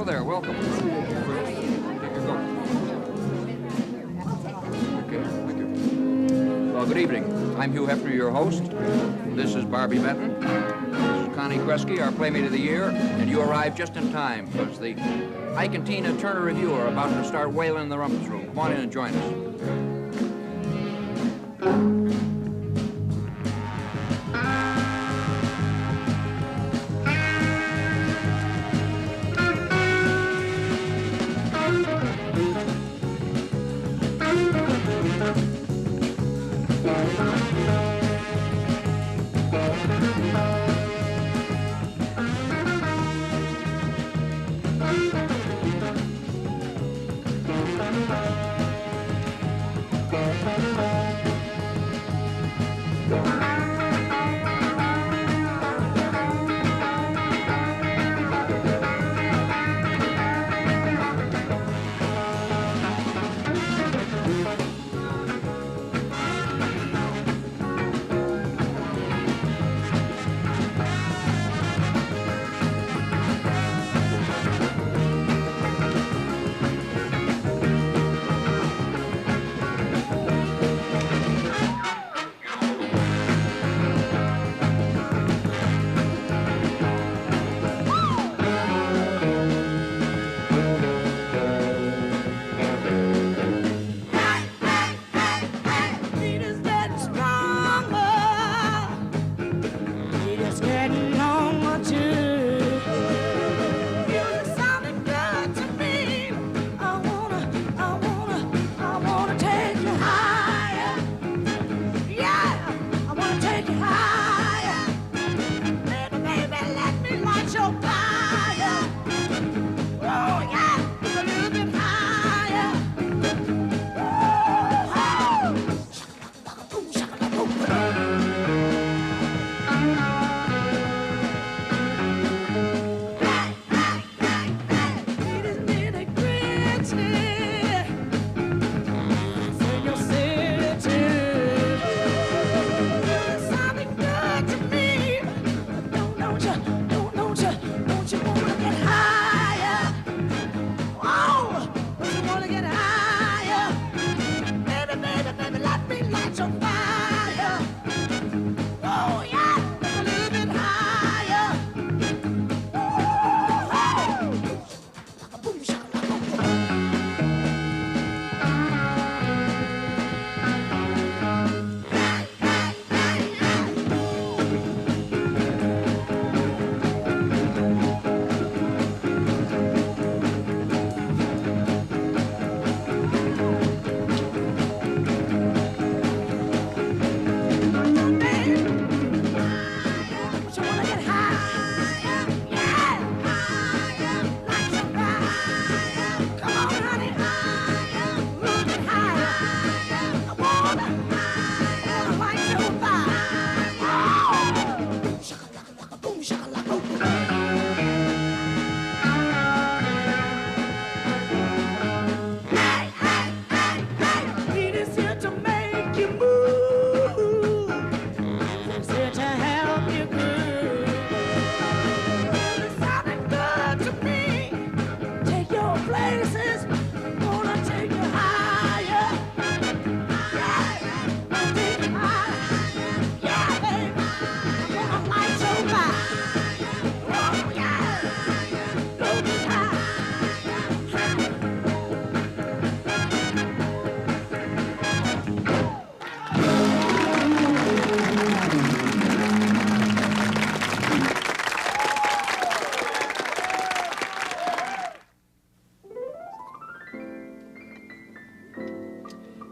there. Welcome. Take your coat. Okay, thank you. Well, good evening. I'm Hugh Hefner, your host. This is Barbie Benton. This is Connie Kresge, our Playmate of the Year. And you arrived just in time, because the Ike and Tina Turner Revue are about to start wailing in the rumpus room. Come on in and join us.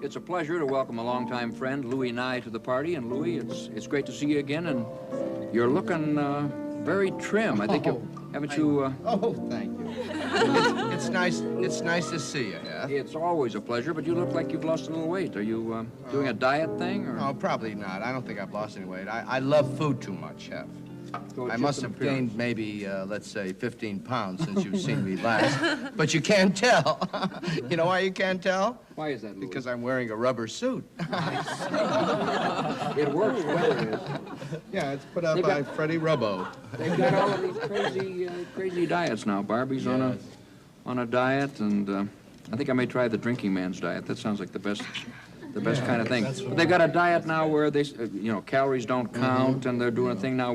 It's a pleasure to welcome a longtime friend, Louie Nye, to the party. And Louie, it's great to see you again, and you're looking very trim. I think haven't you? Oh, thank you. It's nice. It's nice to see you, Hef. It's always a pleasure, but you look like you've lost a little weight. Are you doing a diet thing? Or? No, probably not. I don't think I've lost any weight. I love food too much, Hef. So I must have gained maybe, let's say, 15 pounds since you've seen me last. But you can't tell. You know why you can't tell? Why is that, Louie? Because I'm wearing a rubber suit. It works well, it is. Yeah, it's put out by Freddie Rubbo. They've got all of these crazy diets now. Barbie's on on a diet, and I think I may try the drinking man's diet. That sounds like the best kind of thing. But they've got a diet now where they, calories don't count, and they're doing a thing now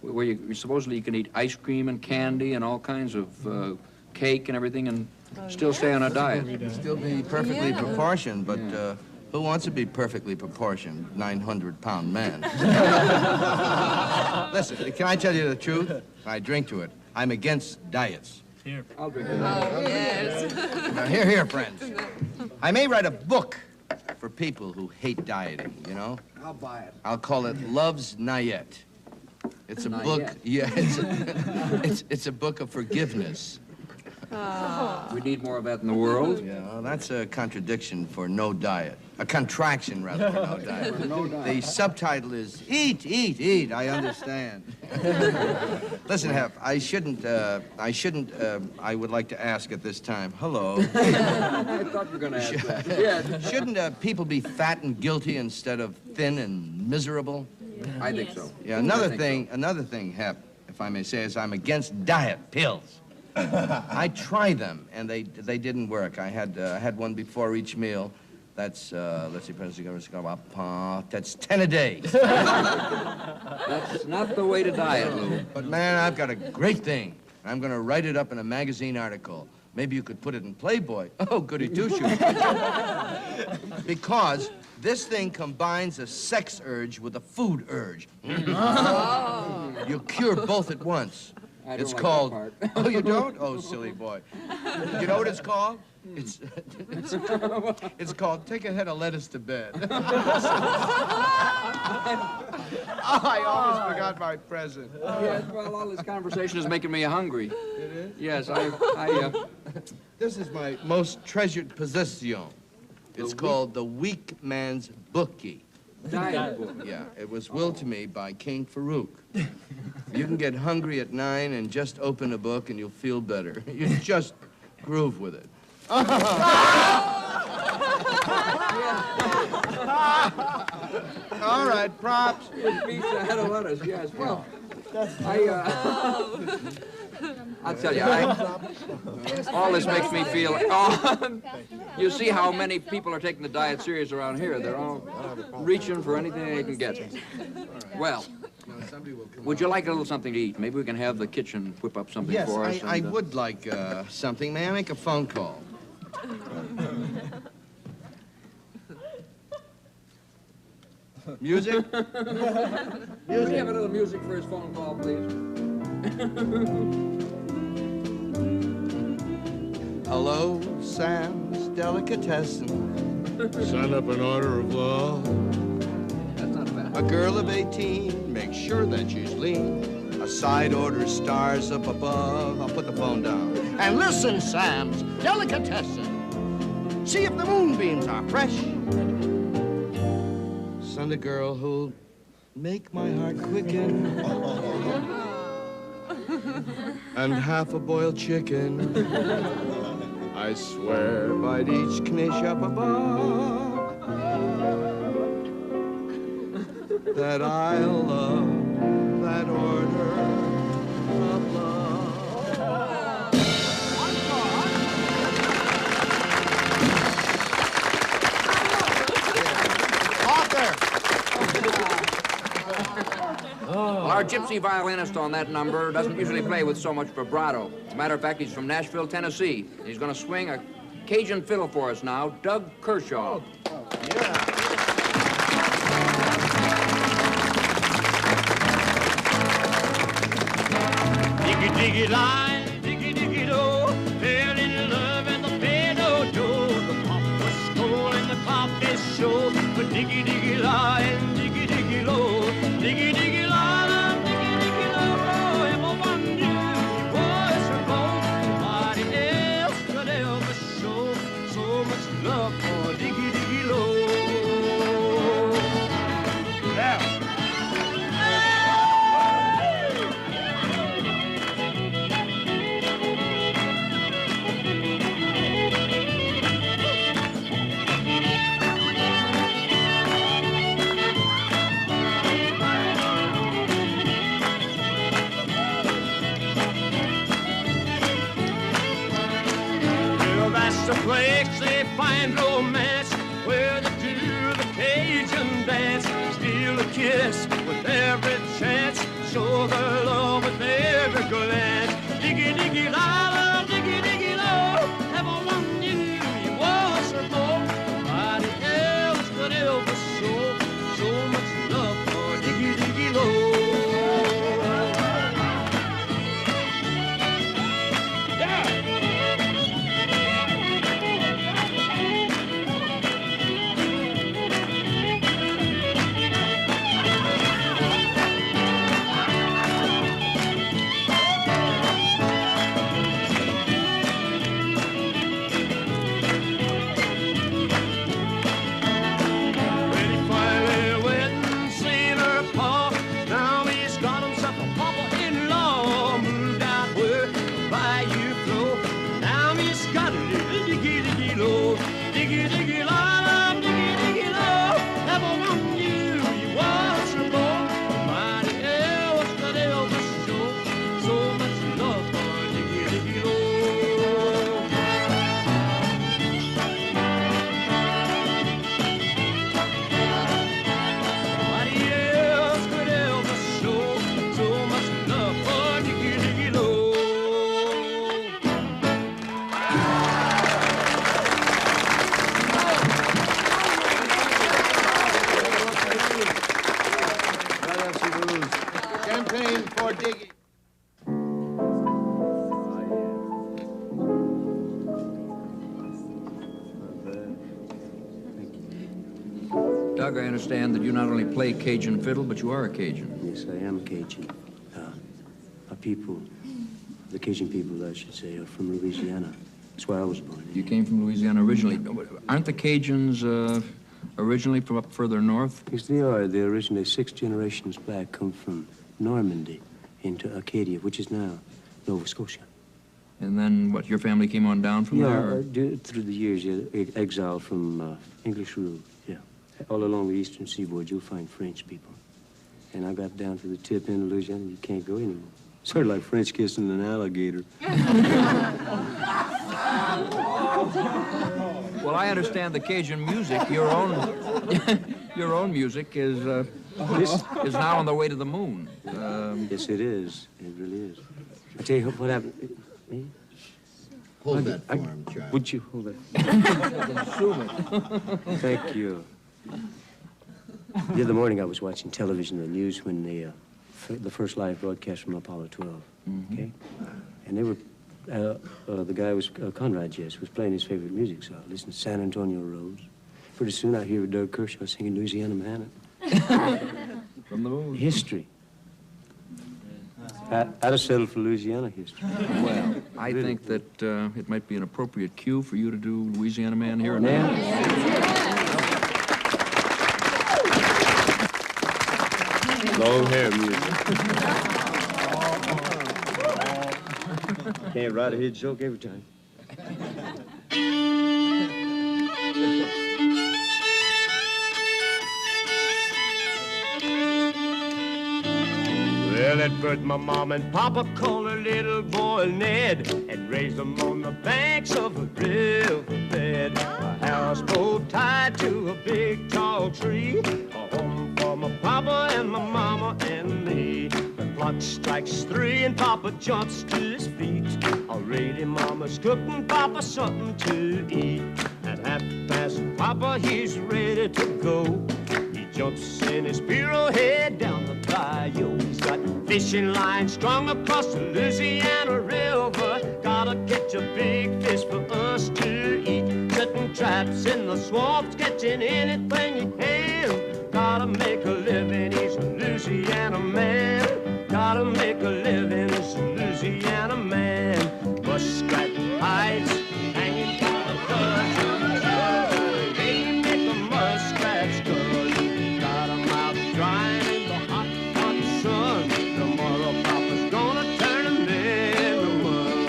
where you supposedly you can eat ice cream and candy and all kinds of cake and everything, and still stay on a diet. Still be perfectly proportioned, but who wants to be perfectly proportioned, 900-pound man? Listen, can I tell you the truth? I drink to it. I'm against diets. Here. I'll drink it. Oh, yes. Now, here, friends. I may write a book for people who hate dieting, you know? I'll buy it. I'll call it Love's Nayet. It's a book. Yeah, it's a book of forgiveness. We need more of that in the world. Yeah, well, that's a contradiction for no diet. A contraction, rather, for no diet. No diet. The subtitle is Eat, Eat, Eat. I understand. Listen, Hef, I would like to ask at this time. Hello. I thought you were going to ask that. Yeah. Shouldn't people be fat and guilty instead of thin and miserable? I think so. Yeah, another thing, Hep, if I may say, is I'm against diet pills. I try them, and they didn't work. I had one before each meal. That's, let's see, that's 10 a day. That's not the way to diet, Lou. But, man, I've got a great thing. I'm going to write it up in a magazine article. Maybe you could put it in Playboy. Oh, goody two-shoes. Because this thing combines a sex urge with a food urge. Oh. You cure both at once. I don't It's like called... that part. Oh, you don't? Oh, silly boy. You know what it's called? It's called Take a Head of Lettuce to Bed. Oh, I almost forgot my present. Yes, well, all this conversation is making me hungry. It is? Yes, This is my most treasured possession. It's called The Weak Man's Bookie. diet book. Yeah, it was willed to me by King Farouk. You can get hungry at 9 and just open a book and you'll feel better. You just groove with it. All right, props. With pizza, head of lettuce, yes. Well, I'll tell you, all this makes me feel, you see how many people are taking the diet serious around here. They're all reaching for anything they can get. Well, would you like a little something to eat? Maybe we can have the kitchen whip up something for us. Yes, I would like something. May I make a phone call? Music? Can we have a little music for his phone call, please? Hello, Sam's Delicatessen. Sign up an order of love. That's not bad. A girl of 18, make sure that she's lean. A side order stars up above. I'll put the phone down. And listen, Sam's Delicatessen. See if the moonbeams are fresh. Send a girl who'll make my heart quicken. And half a boiled chicken. I swear by each knish up above that I'll love that order of love. Well, our gypsy violinist on that number doesn't usually play with so much vibrato. As a matter of fact, he's from Nashville, Tennessee. He's going to swing a Cajun fiddle for us now, Doug Kershaw. Diggy, diggy line, diggy, diggy do, fell in love in the pedo-do. The pop was stolen, the coffee show, but diggy, diggy line, diggy, diggy low, diggy, diggy line, diggy, diggy low. Everyone knew he was her gold. Nobody else could ever show so much love for diggy, diggy low. and romance, where they do the Cajun dance. Steal a kiss with every chance, show their love with every glance. Diggy, diggy, la, diggy, diggy, lo, everyone knew he was her beau. Nobody else could ever show so much love for Diggy, diggy, lo. Doug, I understand that you not only play Cajun fiddle, but you are a Cajun. Yes, I am Cajun. Our people, the Cajun people, I should say, are from Louisiana. That's where I was born. You came from Louisiana originally. Aren't the Cajuns originally from up further north? Yes, they are. They're originally 6 generations back, come from Normandy into Acadia, which is now Nova Scotia. And then, what, your family came on down from there? Yeah, through the years, yeah, exiled from English rule, yeah. All along the eastern seaboard, you'll find French people. And I got down to the tip end of Louisiana, you can't go anymore. Sort of like French kissing an alligator. Well, I understand the Cajun music, your own music is now on the way to the moon. Yes, it is. It really is. I tell you what happened. Me? Hold that for him, Charlie. Would you hold that? Thank you. The other morning I was watching television, the news, when the first live broadcast from Apollo 12, okay? And they were, the guy was, Conrad Jess, was playing his favorite music, so I listened to San Antonio Rose. Pretty soon I hear Doug Kershaw singing Louisiana Manhattan. From the moon. History. I'd have settled for Louisiana history. Well, I think that it might be an appropriate cue for you to do Louisiana Man here and now. Long hair music. Can't write a hit joke every time. Well, at first my mom and papa called her little boy Ned and raised him on the banks of a riverbed. A houseboat tied to a big tall tree, a home for my papa and my mama and me. The clock strikes 3 and papa jumps to his feet. Already mama's cooking papa something to eat. At 1:30, papa, he's ready to go. He jumps in his Bureau, head down the bayou. He's got fishing lines strung across the Louisiana River. Gotta catch a big fish for us to eat. Setting traps in the swamps, catching anything he can. Gotta make a living, he's a Louisiana man. Gotta make a living, he's a Louisiana man. Muskrat hides hanging by the dozen. They make the muskrat's good. Got 'em out drying in the hot, hot sun. Tomorrow papa's gonna turn 'em into mud.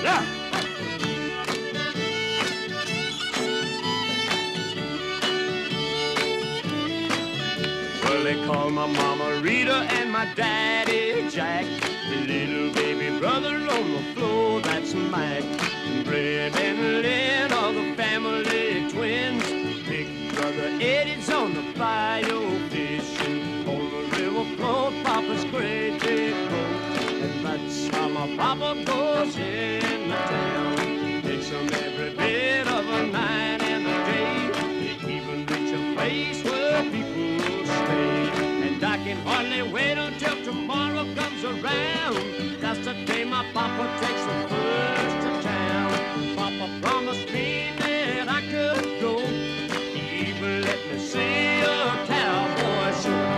Yeah. Well, they call my mama Rita and my daddy Jack. The little baby brother on the floor, that's Mac. Fred and Lynn are the family twins. Big brother Eddie's on the bayou fishing. On the river float, Papa's great big boat. And that's how my Papa goes in the town. Takes him every bit of a night and a day. They even reach a place where people stay. And I can hardly wait until tomorrow comes around. That's the day my Papa takes the first to town. Papa promised me that I could go. He even let me see a cowboy show.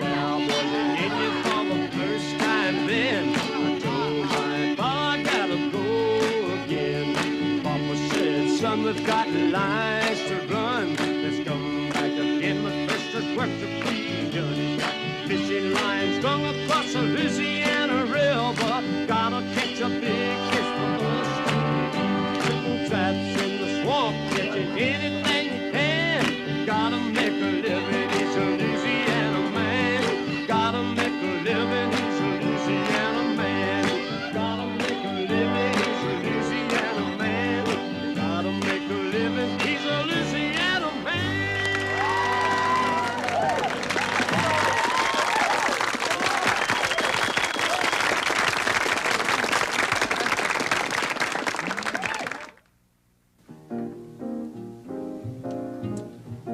Cowboys in India for the first time then. I told my pa I gotta go again. Papa said, son, we've got lines to run. Let's come back again, but first there's work to be done. Got fishing lines strung across the Louisiana River. Gotta catch a big fish from us. Triple traps in the swamp, catching anything you can. Gotta make a living, he's a Louisiana man. Gotta make a living, he's a Louisiana man. Gotta make a living, he's a Louisiana man. Gotta make a living, he's a Louisiana man.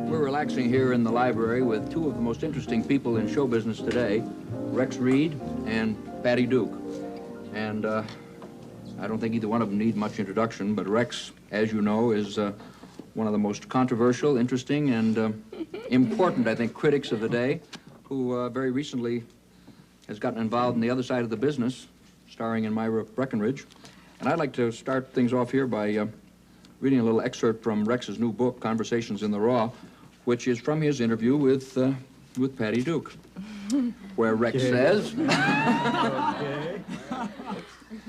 We're relaxing here in the library with two of the most interesting people in show business today, Rex Reed and Patty Duke. And I don't think either one of them need much introduction, but Rex, as you know, is one of the most controversial, interesting, and important, I think, critics of the day, who very recently has gotten involved in the other side of the business, starring in Myra Breckenridge. And I'd like to start things off here by reading a little excerpt from Rex's new book, Conversations in the Raw, which is from his interview with Patty Duke, where Rex says,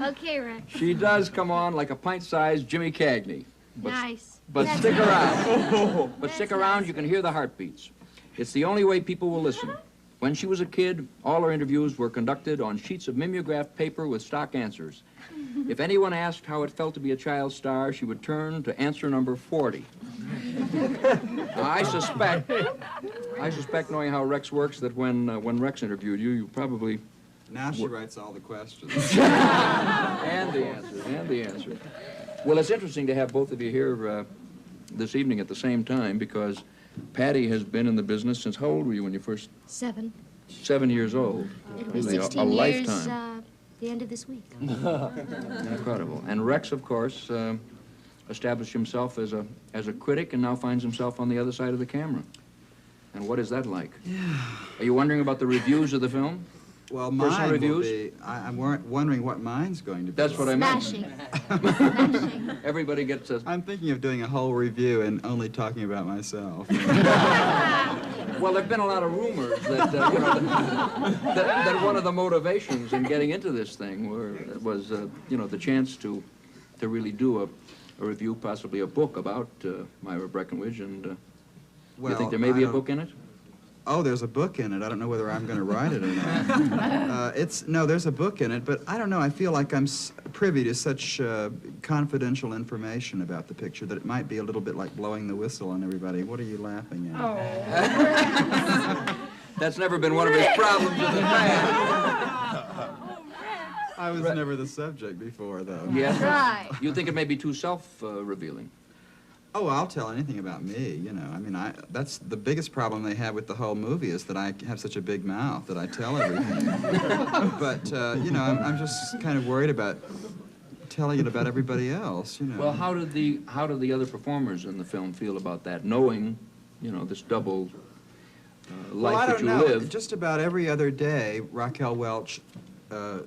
Okay, Rex. she does come on like a pint-sized Jimmy Cagney. But, Nice. But That's stick nice. around. But That's stick around, nice. you can hear the heartbeats. It's the only way people will listen. When she was a kid, all her interviews were conducted on sheets of mimeographed paper with stock answers. If anyone asked how it felt to be a child star, she would turn to answer number 40. Now, I suspect, knowing how Rex works, that when Rex interviewed you, you probably... Now she writes all the questions. and the answers. Well, it's interesting to have both of you here this evening at the same time, because Patty has been in the business since, how old were you when you first... 7. 7 years old. It'll be Really, 16 a years lifetime. the end of this week. Incredible. And Rex, of course, established himself as a critic and now finds himself on the other side of the camera. And what is that like? Yeah. Are you wondering about the reviews of the film? Well, Personal mine reviews? will be, I'm wondering what mine's going to be. That's what I meant. Smashing. Smashing. Everybody gets a... I'm thinking of doing a whole review and only talking about myself. Well, there have been a lot of rumors that, you know, that one of the motivations in getting into this thing was you know, the chance to really do a review, possibly a book about Myra Breckenridge, and Well, you think there may be a I book in it? Oh, there's a book in it. I don't know whether I'm going to write it or not. No, there's a book in it, but I don't know. I feel like I'm privy to such confidential information about the picture that it might be a little bit like blowing the whistle on everybody. What are you laughing at? Oh. That's never been one of his problems in the past. I was never the subject before, though. Yes? Right. You think it may be too self-revealing? Oh, I'll tell anything about me, you know. I mean, that's the biggest problem they have with the whole movie is that I have such a big mouth that I tell everything. But, you know, I'm just kind of worried about telling it about everybody else, you know. Well, how did the other performers in the film feel about that, knowing, you know, this double life that you live? Just about every other day, Raquel Welch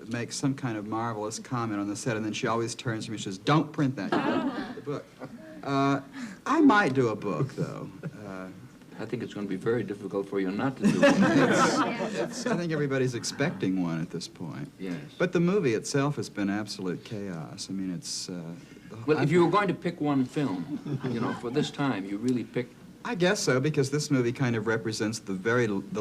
makes some kind of marvelous comment on the set, and then she always turns to me and says, "Don't print that the book." I might do a book, though. I think it's going to be very difficult for you not to do it. I think everybody's expecting one at this point. Yes. But the movie itself has been absolute chaos. I mean, it's... Well, if you were going to pick one film, you know, for this time, you really picked I guess so, because this movie kind of represents the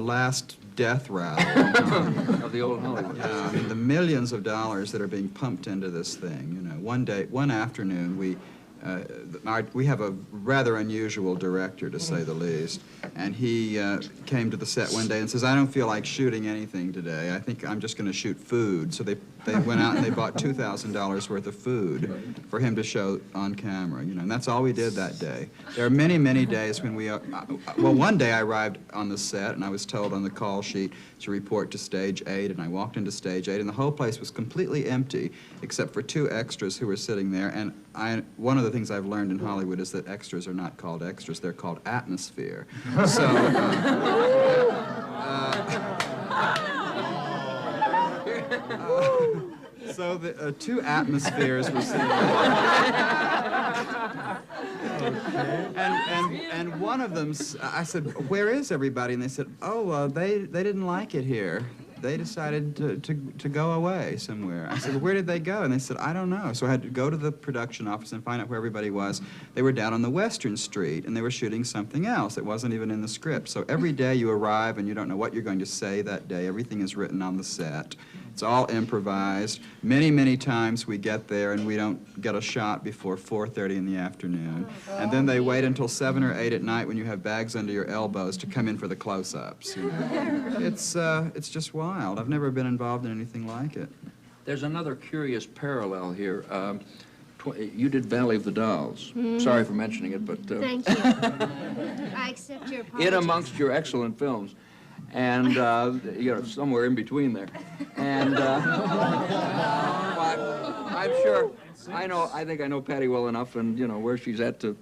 last death rattle Of the old Hollywood. Yeah, I mean, the millions of dollars that are being pumped into this thing. You know, one afternoon, we have a rather unusual director, to say the least, and he came to the set one day and says, "I don't feel like shooting anything today. I think I'm just going to shoot food." So they went out and they bought $2,000 worth of food for him to show on camera. You know, and that's all we did that day. There are many, many days when we, well, one day I arrived on the set and I was told on the call sheet to report to stage 8, and I walked into stage 8 and the whole place was completely empty except for 2 extras who were sitting there. And one of the things I've learned in Hollywood is that extras are not called extras, they're called atmosphere. So, so the 2 atmospheres were sitting and one of them, I said, "Where is everybody?" And they said, "Oh, they didn't like it here. They decided to go away somewhere." I said, "Well, where did they go?" And they said, "I don't know." So I had to go to the production office and find out where everybody was. They were down on the Western Street, and they were shooting something else. It wasn't even in the script. So every day you arrive, and you don't know what you're going to say that day. Everything is written on the set. It's all improvised. Many, many times we get there, and we don't get a shot before 4:30 in the afternoon. And then they wait until 7 or 8 at night when you have bags under your elbows to come in for the close-ups. You know? It's just wild. I've never been involved in anything like it. There's another curious parallel here. You did Valley of the Dolls. Sorry for mentioning it, but... Thank you. I accept your apology. In amongst your excellent films. And, you know, somewhere in between there. And I'm sure, I think I know Patty well enough, and, you know, where she's at to,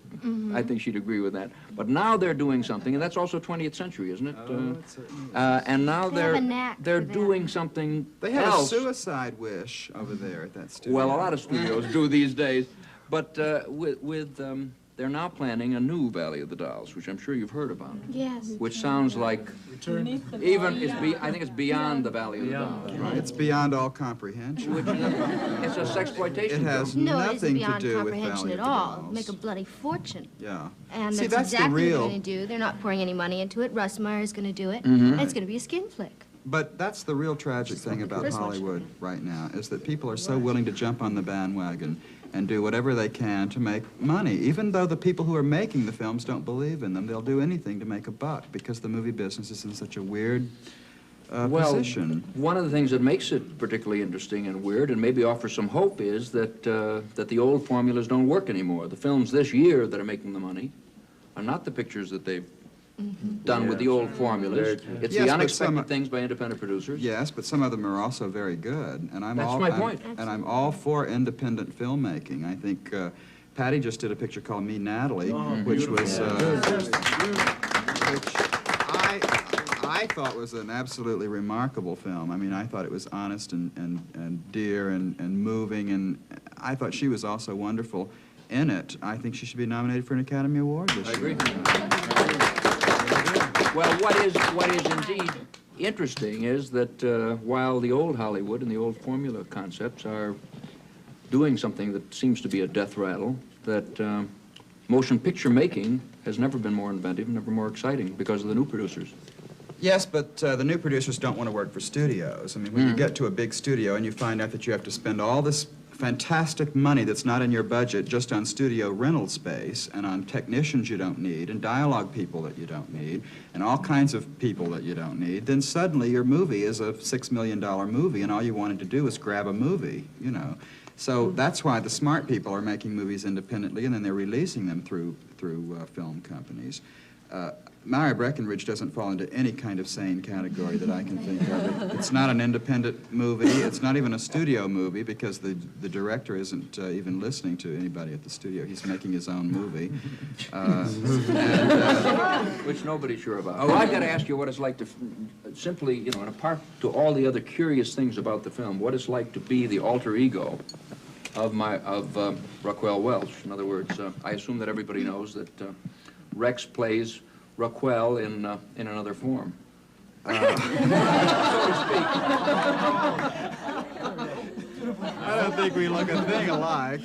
I think she'd agree with that. But now they're doing something, and that's also 20th century, isn't it? And now they're doing something They have else. a suicide wish over there at that studio. Well, a lot of studios do these days. But they're now planning a new Valley of the Dolls, which I'm sure you've heard about. Yes. Which sounds like I think it's beyond the Valley of the Dolls, right? It's beyond all comprehension. It's a sexploitation. It has No, it isn't nothing to beyond do with comprehension Valley at of the all. Dolls. Make a bloody fortune. Yeah. And See, that's the exactly what real. they're going to do. They're not pouring any money into it. Russ Meyer's going to do it. And it's going to be a skin flick. But that's the real tragic thing about Hollywood right now, is that people are so willing to jump on the bandwagon and do whatever they can to make money. Even though the people who are making the films don't believe in them, they'll do anything to make a buck, because the movie business is in such a weird position. One of the things that makes it particularly interesting and weird, and maybe offers some hope, is that that the old formulas don't work anymore. The films this year that are making the money are not the pictures that they've done with the old formulas. It's Yes, the but unexpected things by independent producers. Yes, but some of them are also very good, and That's my point. And I'm all for independent filmmaking. I think Patty just did a picture called Me, Natalie, which was which I thought was an absolutely remarkable film. I mean, I thought it was honest and dear and moving, and I thought she was also wonderful in it. I think she should be nominated for an Academy Award this year. I agree. Well, what is indeed interesting is that while the old Hollywood and the old formula concepts are doing something that seems to be a death rattle, that motion picture making has never been more inventive, never more exciting, because of the new producers. Yes, but the new producers don't want to work for studios. I mean, when you get to a big studio and you find out that you have to spend all this fantastic money that's not in your budget just on studio rental space and on technicians you don't need and dialogue people that you don't need and all kinds of people that you don't need, then suddenly your movie is a $6 million movie and all you wanted to do is grab a movie, you know. So that's why the smart people are making movies independently and then they're releasing them through film companies. Meyer Breckenridge doesn't fall into any kind of sane category that I can think of. It's not an independent movie. It's not even a studio movie because the director isn't even listening to anybody at the studio. He's making his own movie. Which nobody's sure about. Oh, I've got to ask you what it's like to simply, you know, and apart to all the other curious things about the film, what it's like to be the alter ego of Raquel Welch. In other words, I assume that everybody knows that Rex plays Raquel in another form. So to speak. I don't think we look a thing alike.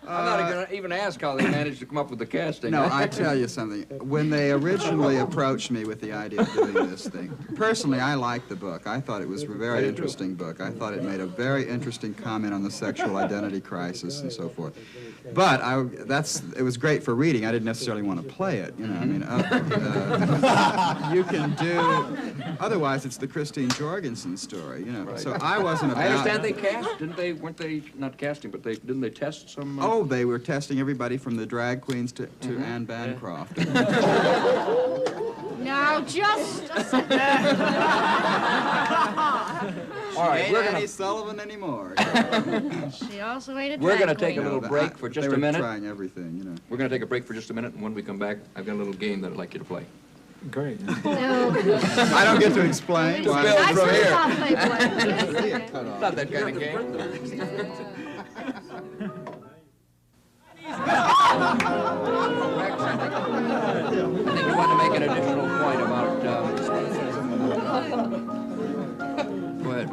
I'm not going to even ask how they managed to come up with the casting. No, I tell you something. When they originally approached me with the idea of doing this thing, personally, I liked the book. I thought it was a very interesting book. I thought it made a very interesting comment on the sexual identity crisis and so forth. But it was great for reading. I didn't necessarily want to play it. You know, I mean, you can do. Otherwise, it's the Christine Jorgensen story. You know, Right. so I wasn't about. I understand they cast, didn't they? Weren't they not casting, but didn't they test some? Oh, they were testing everybody from the drag queens to Anne Bancroft. Now, just a second. All right, Ain't Annie Sullivan anymore. She also ain't a We're going to drag take a queen. little break for just they a minute. They were trying everything, you know. We're going to take a break for just a minute, and when we come back, I've got a little game that I'd like you to play. Great. No. I don't get to explain why. Bill I from saw here. Playboy. Not that kind of game. I think you want to make an additional point about. Go ahead.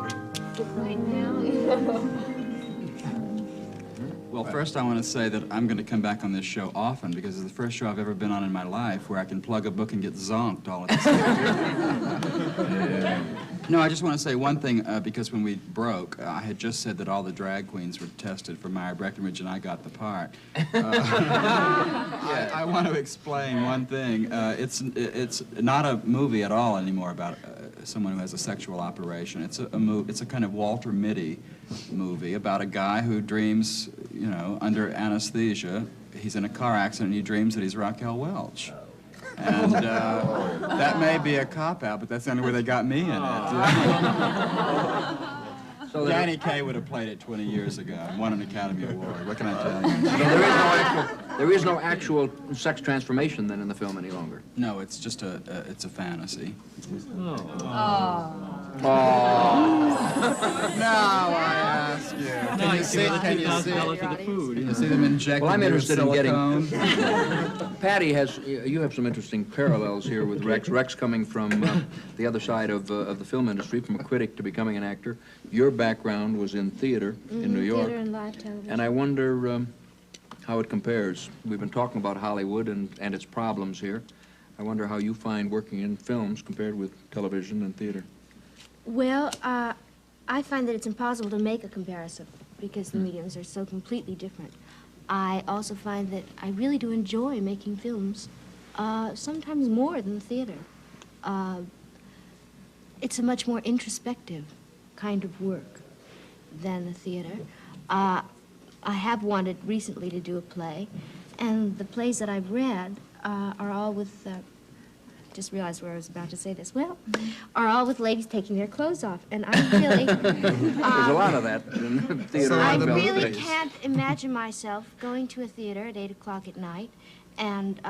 Well, first I want to say that I'm going to come back on this show often because it's the first show I've ever been on in my life where I can plug a book and get zonked all at the same time. No, I just want to say one thing because when we broke, I had just said that all the drag queens were tested for Meyer Breckenridge and I got the part. I want to explain one thing. It's not a movie at all anymore about someone who has a sexual operation. It's a kind of Walter Mitty movie about a guy who dreams, you know, under anesthesia. He's in a car accident and he dreams that he's Raquel Welch. And that may be a cop-out, but that's the only way they got me in it. So Danny Kaye would have played it 20 years ago and won an Academy Award. What can I tell you? So there is no actual sex transformation then in the film any longer. No, it's just it's a fantasy. Oh. Now I ask you. Can you see? Can you see? You see them injecting? Well, I'm interested in silicone? getting. Patty you have some interesting parallels here with Rex. Rex coming from the other side of the film industry, from a critic to becoming an actor. Your background was in theater in New York. Theater and live television. And I wonder how it compares. We've been talking about Hollywood and its problems here. I wonder how you find working in films compared with television and theater. Well, I find that it's impossible to make a comparison because the mediums are so completely different. I also find that I really do enjoy making films, sometimes more than theater. It's a much more introspective kind of work than the theater. I have wanted recently to do a play, and the plays that I've read are all with, just realized where I was about to say this, well, are all with ladies taking their clothes off, and I really... There's a lot of that in theater. I and film. really can't imagine myself going to a theater at 8 o'clock at night and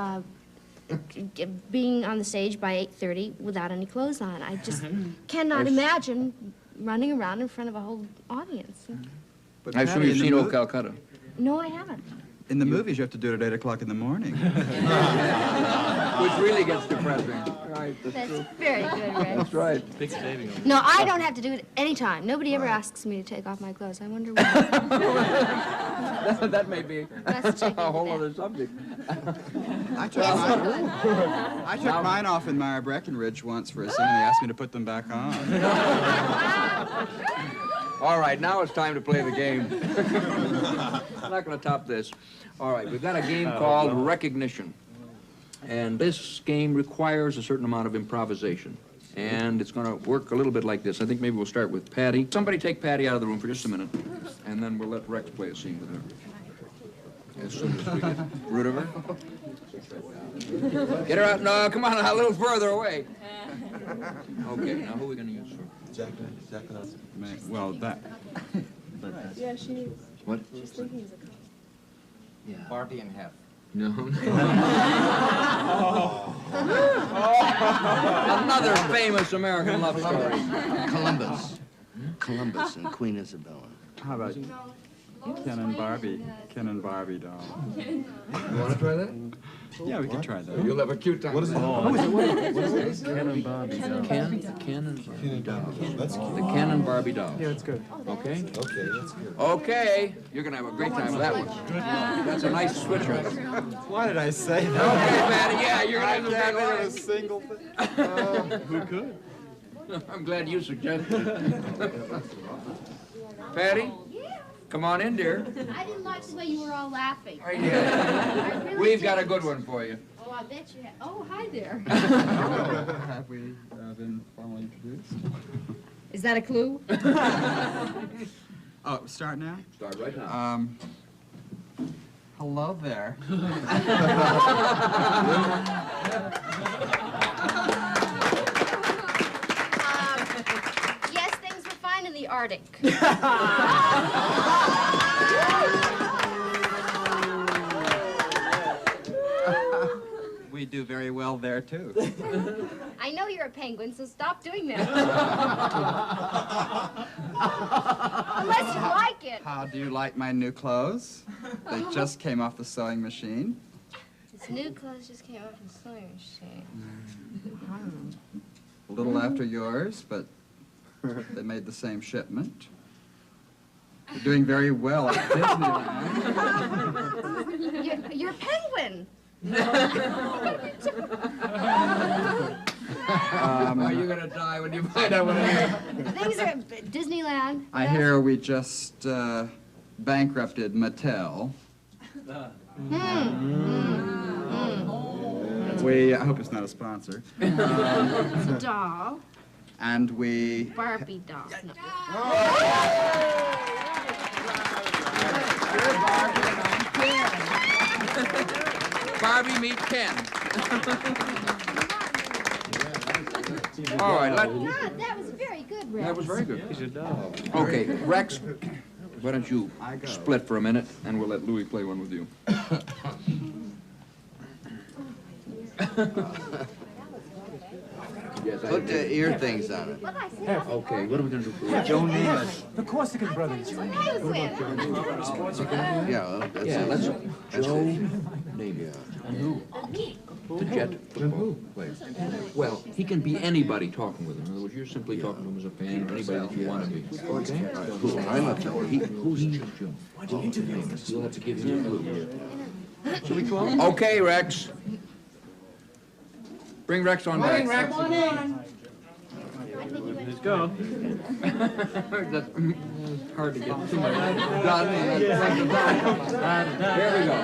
being on the stage by 8:30 without any clothes on. I just cannot imagine running around in front of a whole audience. But I assume Patty, you've seen Old Calcutta. No, I haven't. In the movies, you have to do it at 8 o'clock in the morning. Which really gets depressing. Right, That's very good, Rex. That's right. Big saving on No, I don't have to do it anytime. Nobody ever asks me to take off my clothes. I wonder why. That may be Let's check a into whole that. other subject. I took mine off in Meyer Breckenridge once for a scene. They asked me to put them back on. All right, now it's time to play the game. I'm not going to top this. All right, we've got a game called Recognition. And this game requires a certain amount of improvisation. And it's going to work a little bit like this. I think maybe we'll start with Patty. Somebody take Patty out of the room for just a minute, and then we'll let Rex play a scene with her. As soon as we get rid of her. Get her out. No, come on, a little further away. Okay, now who are we going to use for? Well, that... Yeah, she is. What? She's thinking he's a cop. Yeah. Barbie and Hef. No. Another famous American love story. Columbus and Queen Isabella. How about... Ken and Barbie doll. You want to try that? Yeah, we can try that. You'll have a cute time. What is it? What is it? Ken and Barbie doll. Ken and the Ken and Barbie doll. Yeah, it's good. Okay? Okay, that's good. Okay. You're going to have a great time with that one. That's a nice switcher. Why did I say Okay, that? Patty, yeah, you're going to have a great a single thing. Who could? I'm glad you suggested it. Patty? Come on in, dear. I didn't like the way you were all laughing. Right here. We've got a good one for you. Oh, I bet you have. Oh, hi there. Have we been formally introduced? Is that a clue? Oh, start now? Start right now. Hello there. Yes, things were fine in the Arctic. We do very well there, too. I know you're a penguin, so stop doing that. Unless you like it. How do you like my new clothes? They just came off the sewing machine. His new clothes just came off the sewing machine. A little after yours, but they made the same shipment. You're doing very well at Disneyland. You're a penguin. Are you going to die when you find out what it is? Things are Disneyland. I hear we just bankrupted Mattel. I hope it's not a sponsor. It's a doll. And we... Barbie doll. No. Barbie meet Ken. All right, God, that was very good, Rex. that was very good. He's a doll. Okay, Rex, why don't you split for a minute, and we'll let Louie play one with you. Yes, Put the ear things on it. What I said. Okay, what are we going to do for you? Joe Neiman. The Corsican brothers. It's a penguin. Yeah, well, that's Yeah, it. let's That's Joe it. Neiman. And who? The Jet football player. Well, he can be anybody talking with him. In other words, you're simply talking to him as a fan or anybody that you want to be. Okay? Who? I'm a fan. Who's Joe? You'll have to give him a clue. Should we call him? Okay, Rex. Bring Rex on back. Come on in. Let's go. That's hard to get too much done. Here we go.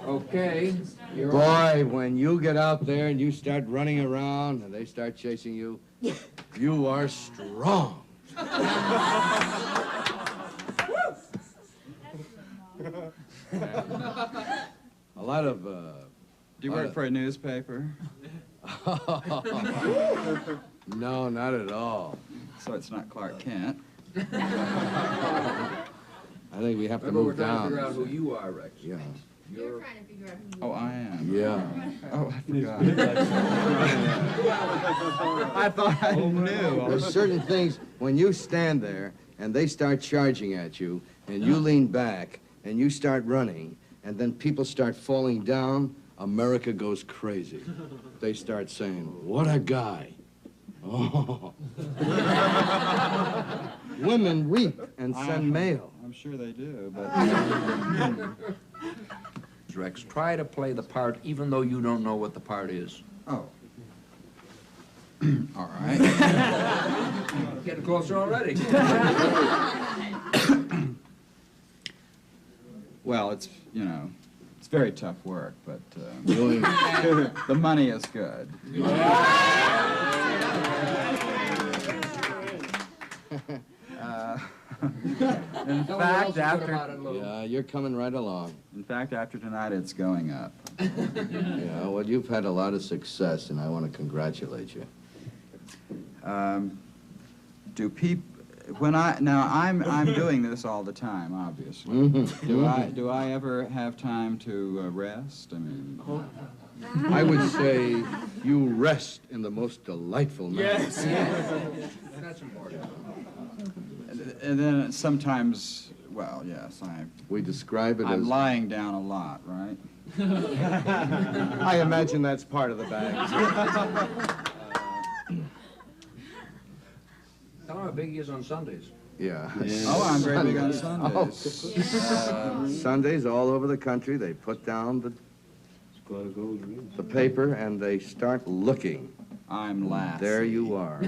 Okay. Boy, when you get out there and you start running around and they start chasing you, you are strong. A lot of, Do you work for a newspaper? No, not at all. So it's not Clark Kent. I think we have to Remember, we're move trying to down. figure out who you are, Rex. Yeah. You're trying to figure out who you Oh, I am. Yeah. Oh, I forgot. I thought I knew. There's certain things, when you stand there and they start charging at you and you lean back and you start running and then people start falling down, America goes crazy. They start saying, what a guy. Oh. Women weep and send mail. I'm sure they do, but... Rex, try to play the part even though you don't know what the part is. Oh. All right. Getting closer already. Well, it's, it's very tough work, but the money is good. In fact, Yeah, you're coming right along. In fact, after tonight, it's going up. Yeah, well, you've had a lot of success, and I want to congratulate you. Do people... I'm doing this all the time, obviously. Mm-hmm. Do I ever have time to rest? I mean, I would say you rest in the most delightful manner. Yes. That's important. And then sometimes, well, yes, We describe it I'm as... lying down a lot, right? I imagine that's part of the bag. Tell him how big he is on Sundays. Yeah. Oh, I'm very big on Sundays. Sundays all over the country, they put down the paper and they start looking. I'm last. There you are.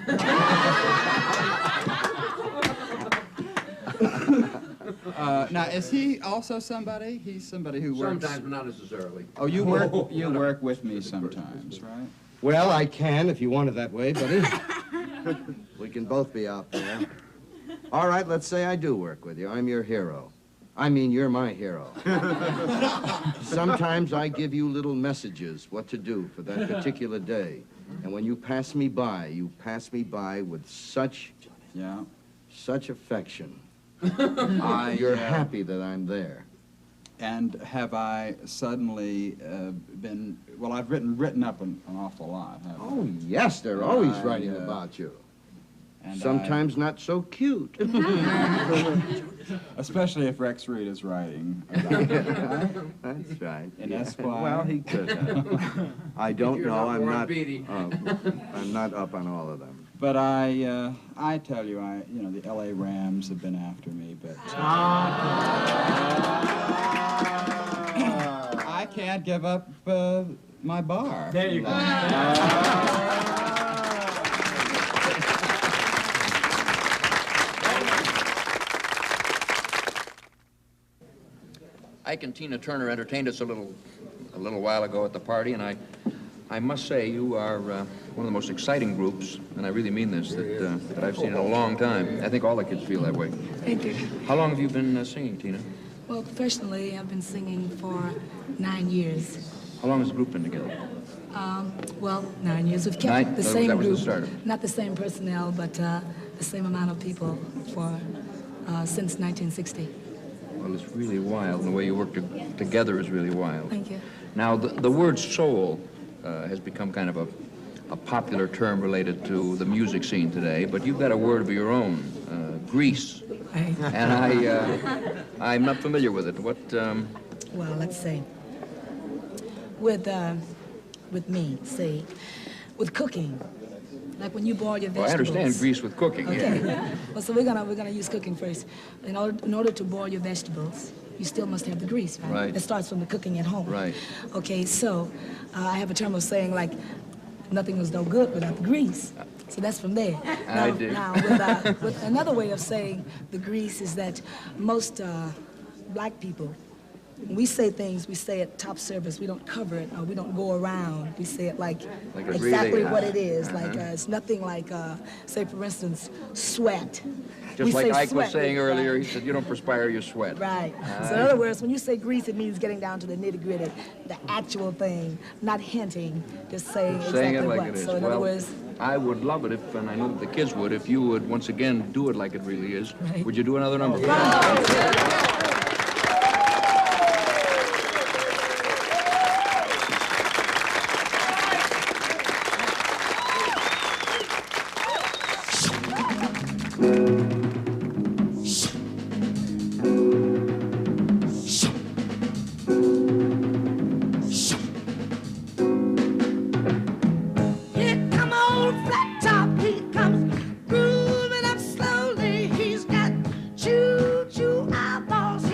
Now, is he also somebody? He's somebody who works... Sometimes, but not necessarily. Oh, you work with me sometimes, right? Well, I can if you want it that way, buddy. We can both be out there. All right, let's say I do work with you. I'm your hero. I mean, you're my hero. Sometimes I give you little messages, what to do for that particular day. And when you pass me by with such affection. You're happy that I'm there. And have I suddenly been... Well, I've written up an awful lot, haven't I? Oh, yes, they're always writing about you. And sometimes not so cute. Especially if Rex Reed is writing. That's right. In Esquire. Well, he could have. I don't know. I'm not up on all of them. But I tell you, the L.A. Rams have been after me, but I can't give up my bar. There you go. Ike and Tina Turner entertained us a little while ago at the party, and I must say you are one of the most exciting groups, and I really mean this, that I've seen in a long time. I think all the kids feel that way. Thank you. How long have you been singing, Tina? Well, professionally, I've been singing for 9 years. How long has the group been together? 9 years. We've kept 9? the That same was the group, starter. not the same personnel, but the same amount of people since 1960. Well, it's really wild, and the way you work together is really wild. Thank you. Now, the word soul has become kind of a popular term related to the music scene today, but you've got a word of your own, grease. Right. And I'm not familiar with it. What? Well, let's see. With me, see, with cooking, like when you boil your vegetables. Well, I understand grease with cooking. Okay. Yeah. Well, so we're gonna use cooking first. In order to boil your vegetables, you still must have the grease, right? Right. It starts from the cooking at home. Right. Okay, so I have a term of saying like, nothing was no good without the grease. So that's from there. I do. Now with another way of saying the grease is that most black people, when we say things, we say it top surface. We don't cover it, or we don't go around. We say it like exactly what it is. Like it's nothing like, say for instance, sweat. Just like Ike was saying earlier, he said, you don't perspire, you sweat. Right. So in other words, when you say grease, it means getting down to the nitty-gritty, the actual thing, not hinting, just saying exactly it like what. it is. So in other words, I would love it if, and I know that the kids would, if you would once again do it like it really is. Right. Would you do another number? Here come old flat top, he comes grooving up slowly. He's got choo-choo eyeballs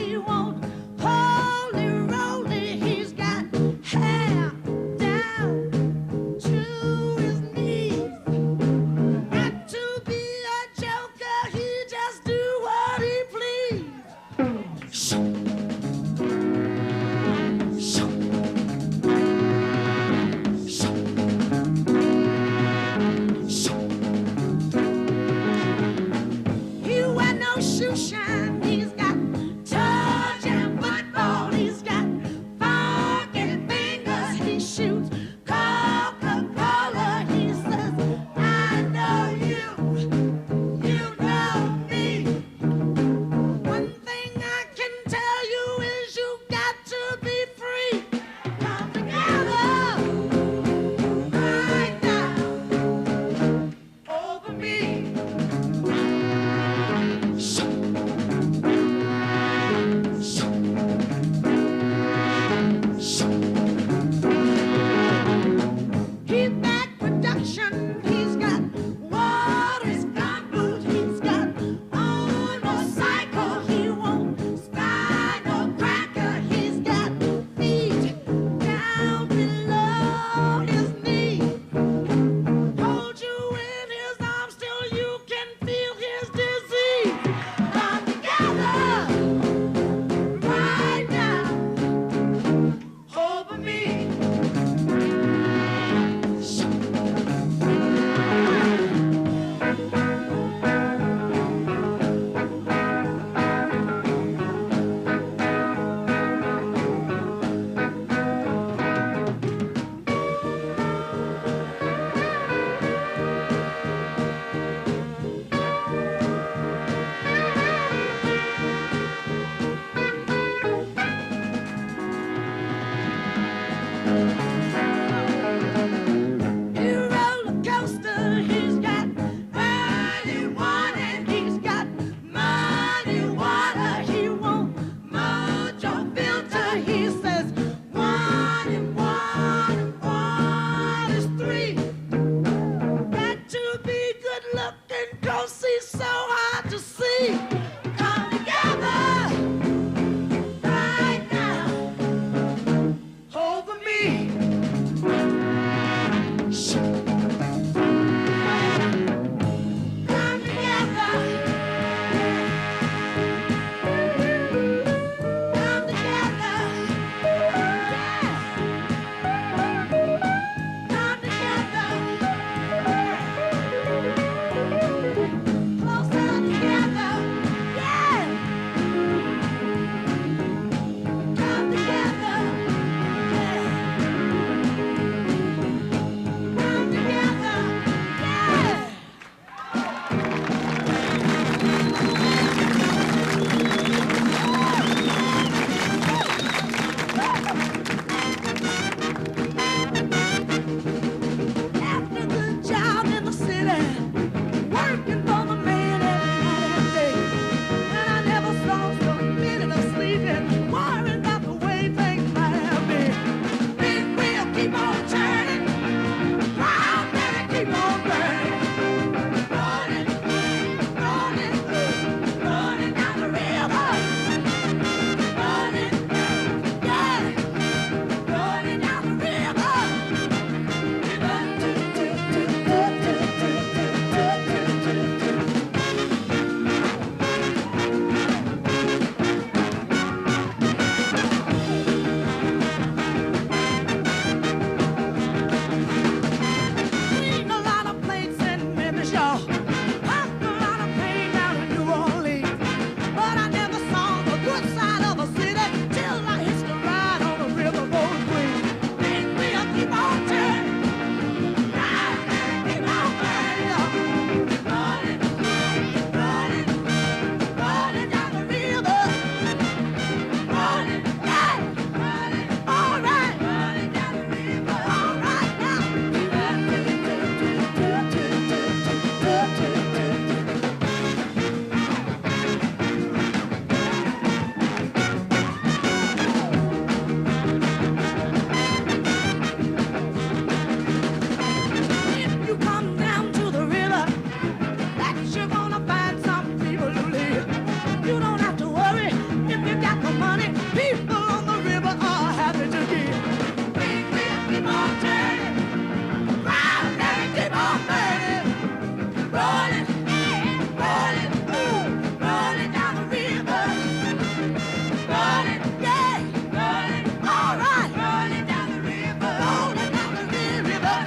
good looking, don't see so hard to see. Come together right now over me. Come together. Come together. Come together. Closer together. Yeah. Come together. Yeah. Come together. Yeah. After the job in the city, working for the man every night and day, and I never saw so minute of sleeping, worrying about the way things might have been. Big wheel keep on turning, proud man keep on burning, running, running, running down the river, running, yeah, running down the river. Cleaned a lot of plates in Memphis, y'all. Pumped a lot of pain down in New Orleans. But I never saw the good side of a city till I hitched a ride on the riverboat queen. Big wheel keep on turning, ride keep on burning up, running, running, running down the river, running, yeah, running, all right, running down the river, all right now. If you come down to the river, that you're gonna find some people who live. You don't have to worry if you got the money. People on the river are happy to give. Big wheel keep on turning, round and keep on burning, rolling, rolling, rolling down the river, rolling, yeah, rolling, all right, rolling down the river, rolling down the river.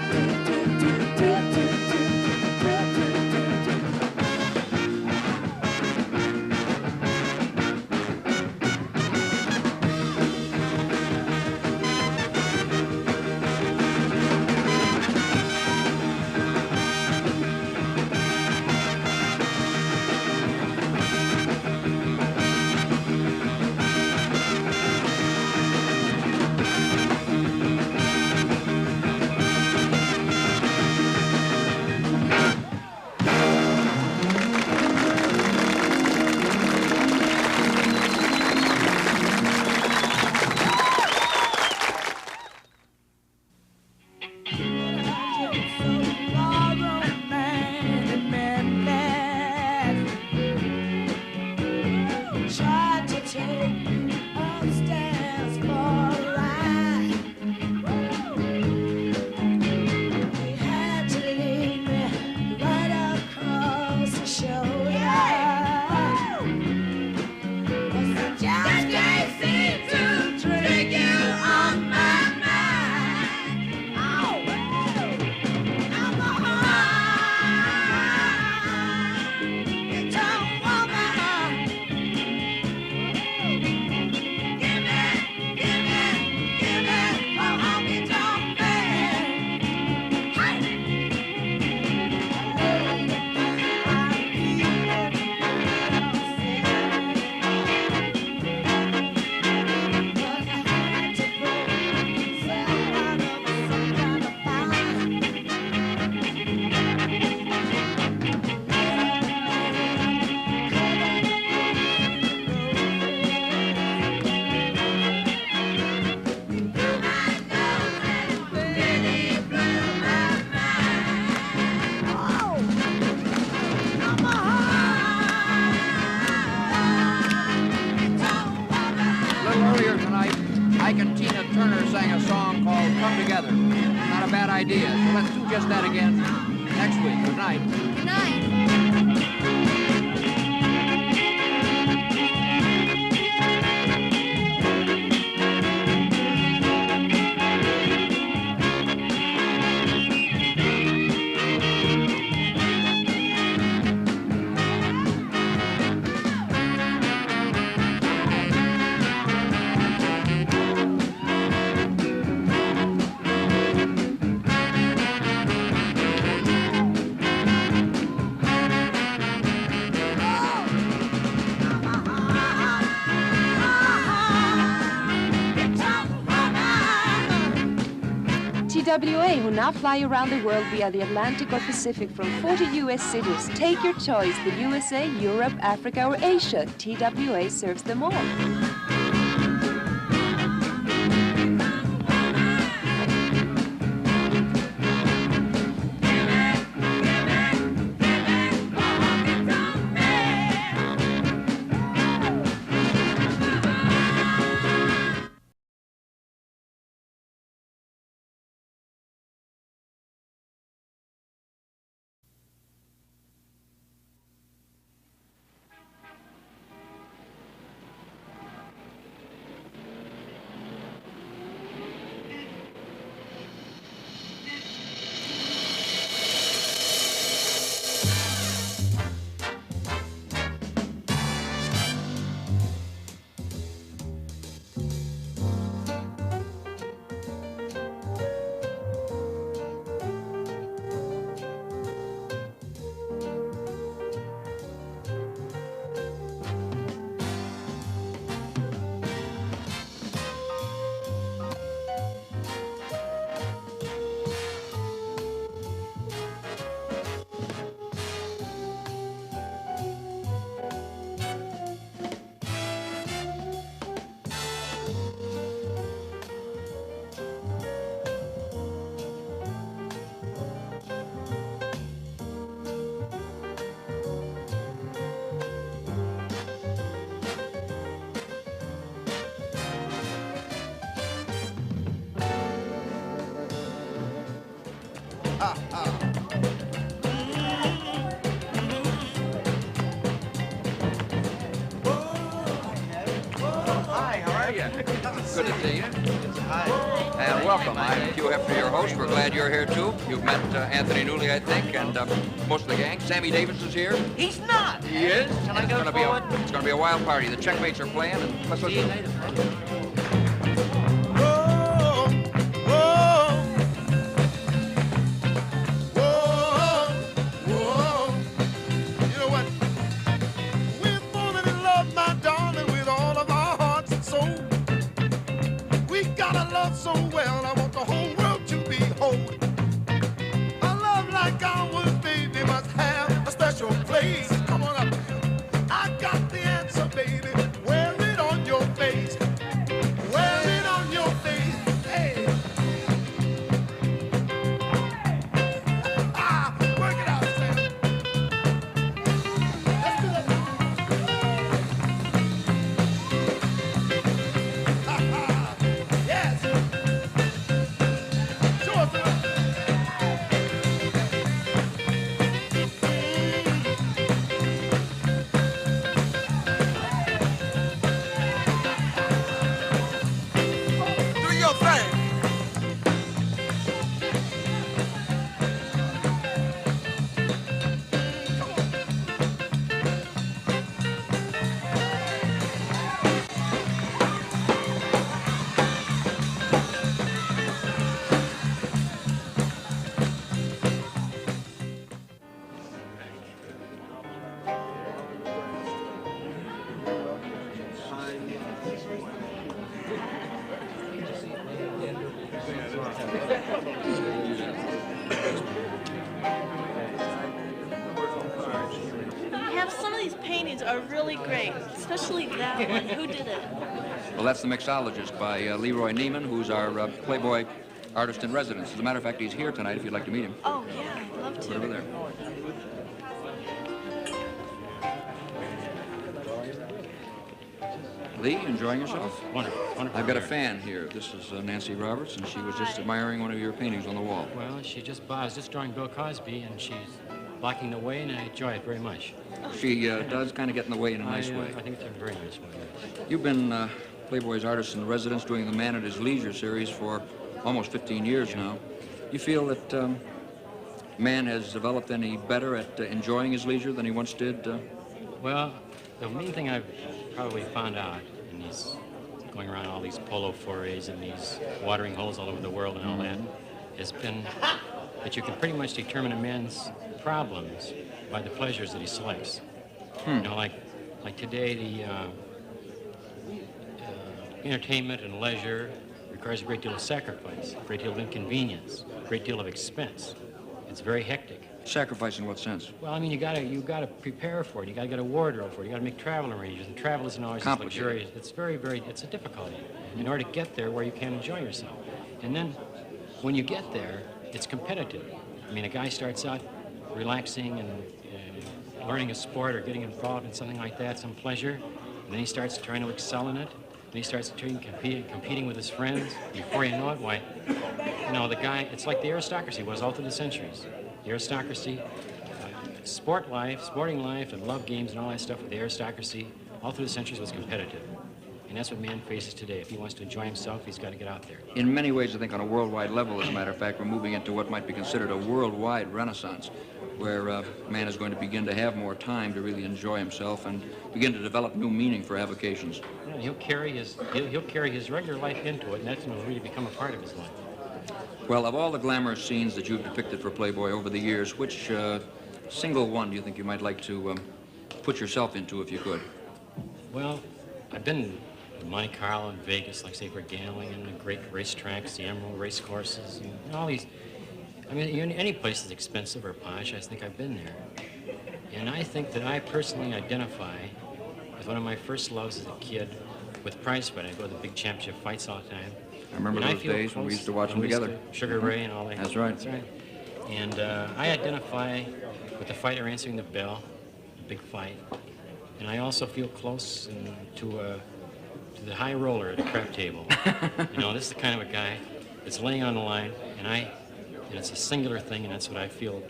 Tried to take me upstairs for a ride. He had to lead me right across the shoulder. 'Cause I just can't seem to trick you on my mind. Oh, I'm a you don't want my heart. Give me a honky tonk man. Hey. that idea. So let's do just that again next week. Good night. Good night. TWA, who now fly around the world via the Atlantic or Pacific from 40 U.S. cities. Take your choice, the USA, Europe, Africa, or Asia. TWA serves them all. Good to see you. And welcome. I'm Hugh Hefner, your host. We're glad you're here, too. You've met Anthony Newley, I think, and most of the gang. Sammy Davis is here. He's not. He is? Can I go forward? It's going to be a wild party. The Checkmates are playing, and let's listen. So well, I want the whole world to be whole. A love like ours, baby, must have a special place. Come on up. I got the answer, baby. Wear it on your face. Wear it on your face. Hey. Work it out, Sam. Let's do that. Yes. Some of these paintings are really great, especially that one. Who did it? Well, that's the mixologist by Leroy Neiman, who's our Playboy artist in residence. As a matter of fact, he's here tonight if you'd like to meet him. Oh, yeah, I'd love to. Right over there. Lee, enjoying yourself? Wonderful, wonderful. I've got a fan here. This is Nancy Roberts, and she was just admiring one of your paintings on the wall. Well, she just was just drawing Bill Cosby, and she's blocking the way, and I enjoy it very much. She does kind of get in the way in a nice way. I think it's a very nice way. You've been Playboy's artist in residence doing the Man at His Leisure series for almost 15 years now. You feel that man has developed any better at enjoying his leisure than he once did? Well, the main thing I've probably found out in these going around all these polo forays and these watering holes all over the world and all that has been that you can pretty much determine a man's problems by the pleasures that he selects. You know, like today, the entertainment and leisure requires a great deal of sacrifice, a great deal of inconvenience, a great deal of expense. It's very hectic. Sacrifice in what sense? Well, I mean, you gotta prepare for it. You gotta get a wardrobe for it. You gotta make travel arrangements. And travel isn't always as luxurious. It's it's a difficulty in order to get there where you can enjoy yourself. And then when you get there, it's competitive. I mean, a guy starts out relaxing and learning a sport or getting involved in something like that, some pleasure, and then he starts trying to excel in it. And he starts competing with his friends. Before you know it, why, you know, the guy, it's like the aristocracy was all through the centuries. The aristocracy, sporting life and love games and all that stuff with the aristocracy, all through the centuries was competitive. And that's what man faces today. If he wants to enjoy himself, he's got to get out there. In many ways, I think on a worldwide level, as a matter of fact, we're moving into what might be considered a worldwide renaissance, where man is going to begin to have more time to really enjoy himself and begin to develop new meaning for avocations. Yeah, he'll carry his regular life into it, and that's going to really become a part of his life. Well, of all the glamorous scenes that you've depicted for Playboy over the years, which single one do you think you might like to put yourself into if you could? Well, I've been in Monte Carlo and Vegas, like say for gambling, and the great racetracks, the Emerald race courses, and all these. I mean, any place that's expensive or posh, I think I've been there. And I think that I personally identify with one of my first loves as a kid with prize fighting. I go to the big championship fights all the time. I remember those days when we used to watch them together. Sugar Ray and all that. That's right. That's right. And I identify with the fighter answering the bell, the big fight. And I also feel close to the high roller at a crap table. You know, this is the kind of a guy that's laying on the line, and it's a singular thing, and that's what I feel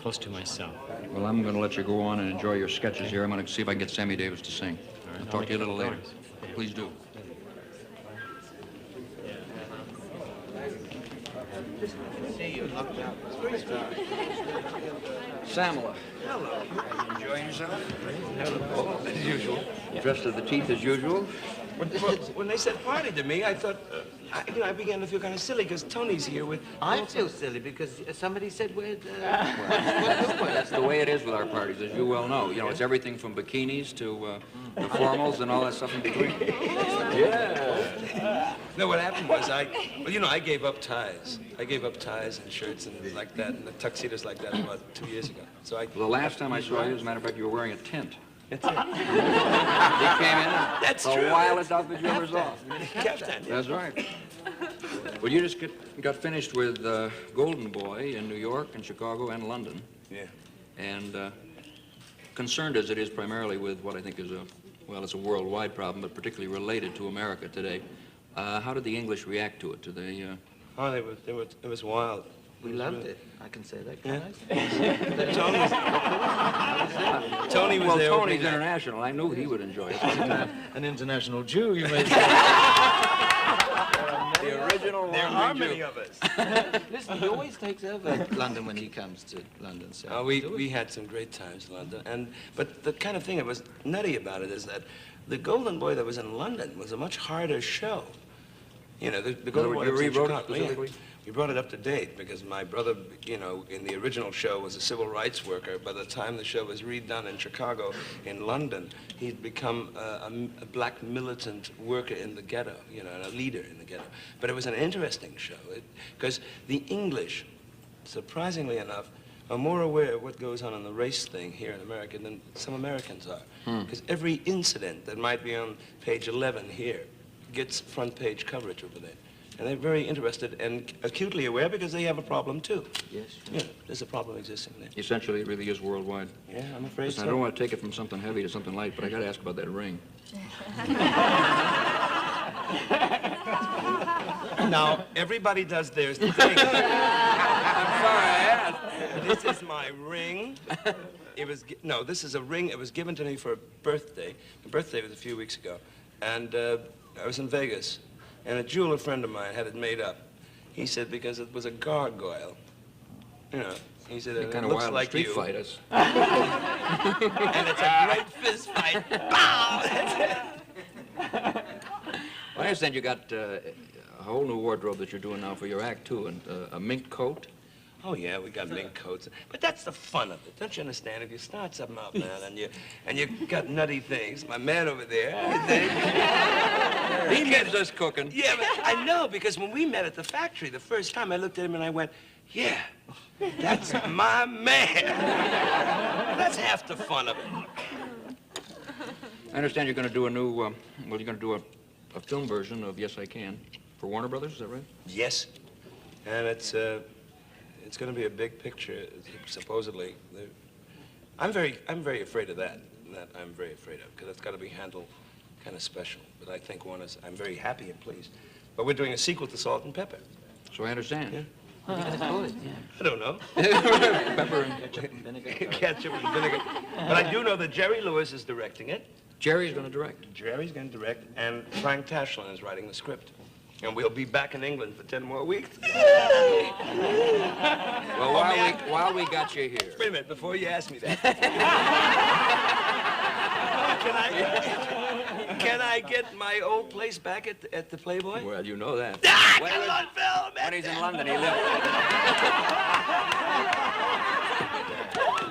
close to myself. Well, I'm going to let you go on and enjoy your sketches here. I'm going to see if I can get Sammy Davis to sing. All right, I'll talk to you a little later. Please do. Samela. Hello. Are you enjoying yourself? Hello. As usual. Dressed to the teeth as usual? When they said party to me, I thought, I began to feel kind of silly because Tony's here with... I feel silly because somebody said we're... That's the way it is with our parties, as you well know. You know, it's everything from bikinis to the formals and all that stuff in between. Yeah. No, what happened was I gave up ties. I gave up ties and shirts and like that and the tuxedos like that about 2 years ago. So the last time I saw you, as a matter of fact, you were wearing a tint. That's it. He came in. That's the true. wildest outfit you ever saw. Captain. That's right. Well, you just got finished with Golden Boy in New York and Chicago and London. Yeah. And concerned as it is primarily with what I think is it's a worldwide problem, but particularly related to America today. How did the English react to it? Did they? It was wild. We loved it. I can say that, Yeah. Tony was well, there. Tony's international. I knew he would enjoy it. An international Jew, you may say. The original one. There are many of us. Listen, he always takes over London when he comes to London. So we had some great times in London, but the kind of thing that was nutty about it is that the Golden Boy that was in London was a much harder show. You know, the Golden Boy that was in Chicago. We brought it up to date because my brother, you know, in the original show was a civil rights worker. By the time the show was redone in Chicago, in London, he'd become a black militant worker in the ghetto, you know, and a leader in the ghetto. But it was an interesting show because the English, surprisingly enough, are more aware of what goes on in the race thing here in America than some Americans are. Because every incident that might be on page 11 here gets front page coverage over there. And they're very interested and acutely aware because they have a problem, too. Yes. Yeah, there's a problem existing there. Essentially, it really is worldwide. Yeah, I'm afraid Listen, so. I don't want to take it from something heavy to something light, but I got to ask about that ring. Now, everybody does theirs thing. I'm sorry, I asked. This is my ring. It was, no, this is a ring. It was given to me for a birthday. My birthday was a few weeks ago. And I was in Vegas. And a jeweler friend of mine had it made up. He said because it was a gargoyle. You know, he said it kind of looks wild like street you. Fighters. And it's a great fist fight. Bow! Well, I understand you got a whole new wardrobe that you're doing now for your act, too, and a mink coat. Oh, yeah, we got mink coats. But that's the fun of it. Don't you understand? If you start something out, man, and you got nutty things, my man over there, he keeps us cooking. Yeah, but I know, because when we met at the factory the first time, I looked at him and I went, yeah, that's my man. That's half the fun of it. I understand you're going to do a new, well, you're going to do a film version of Yes, I Can for Warner Brothers, is that right? Yes, and it's going to be a big picture, supposedly. I'm very afraid of that. I'm very afraid of, because it's got to be handled kind of special. But I think I'm very happy and pleased. But we're doing a sequel to Salt and Pepper. So I understand. Yeah. What are you going to call it? Yeah. I don't know. Pepper and ketchup and vinegar. Ketchup and vinegar. But I do know that Jerry Lewis is directing it. Jerry's going to direct. Jerry's going to direct, and Frank Tashlin is writing the script. And we'll be back in England for 10 more weeks. Well, while we got you here. Wait a minute, before you ask me that. Can I get my old place back at the Playboy? Well, you know that. Ah, come on, Phil! When he's in London, he lives.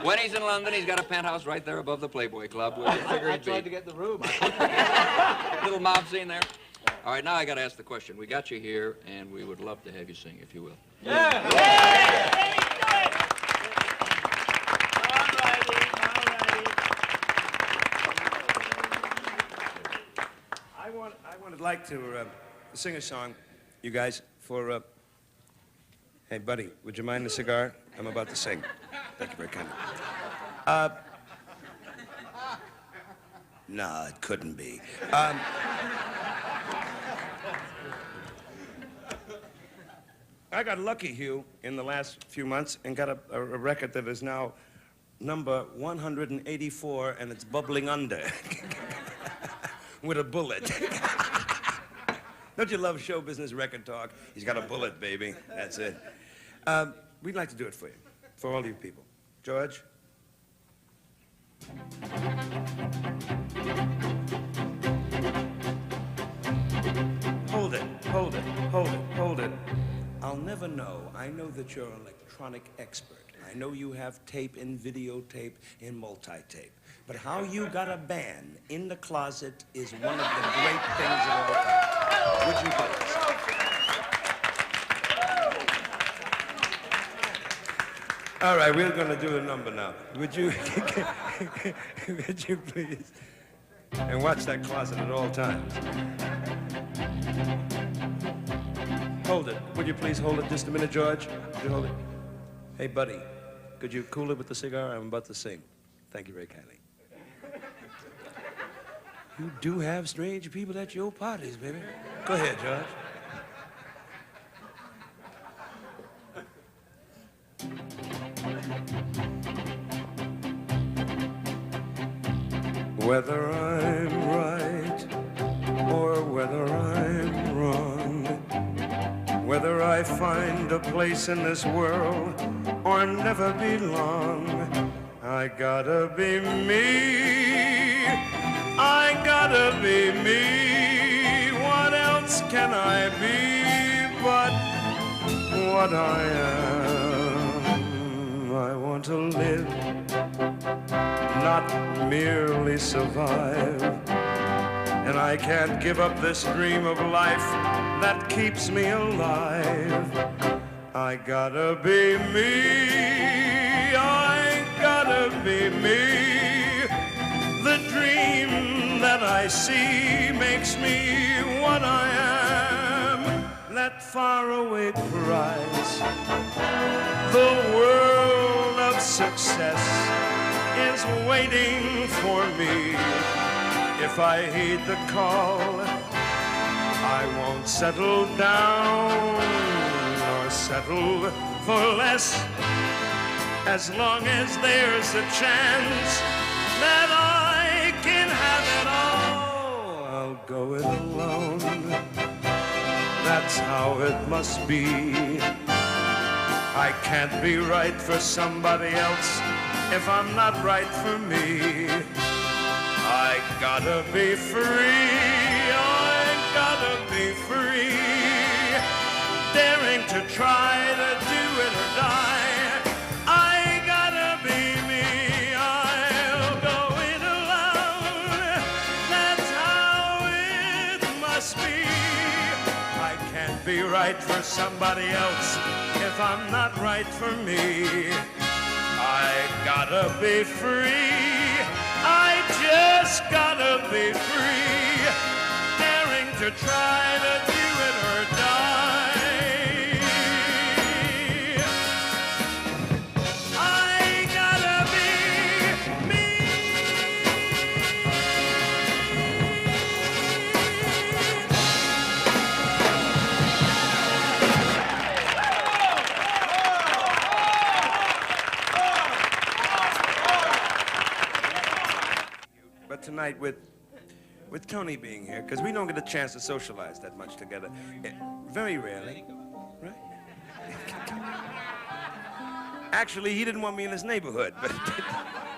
When he's in London, he's got a penthouse right there above the Playboy Club. I tried to get the room. Little mob scene there. All right, now I got to ask the question. We got you here, and we would love to have you sing, if you will. Yeah. I would like to sing a song, you guys, for, hey, buddy, would you mind the cigar? I'm about to sing. Thank you very kindly. No, it couldn't be. I got lucky, Hugh, in the last few months and got a record that is now number 184, and it's bubbling under with a bullet. Don't you love show business record talk? He's got a bullet, baby. That's it. We'd like to do it for you, for all you people. George? Hold it, hold it, hold it, hold it. I'll never know. I know that you're an electronic expert. I know you have tape and videotape and multi-tape. But how you got a band in the closet is one of the great things of all time. Would you please? All right, we're going to do a number now. Would you, would you please? And watch that closet at all times. Hold it. Would you please hold it just a minute, George? Would you hold it? Hey, buddy, could you cool it with the cigar? I'm about to sing. Thank you very kindly. You do have strange people at your parties, baby. Go ahead, George. Whether I'm right or whether I'm wrong, whether I find a place in this world or never belong, I gotta be me. I gotta be me. What else can I be but what I am? I want to live, not merely survive. And I can't give up this dream of life that keeps me alive. I gotta be me. I gotta be me. The dream that I see makes me what I am. that faraway prize. The world of success is waiting for me. If I heed the call, I won't settle down or settle for less. As long as there's a chance that I can have it all, I'll go it alone. That's how it must be. I can't be right for somebody else if I'm not right for me. I gotta be free, I gotta be free, daring to try to do it or die. I gotta be me, I'll go it alone. That's how it must be. I can't be right for somebody else if I'm not right for me. I gotta be free, I just gotta be free, daring to try to do it or die. I gotta be me. But tonight with Tony being here, because we don't get a chance to socialize that much together. Very rarely, right? Actually, he didn't want me in his neighborhood, but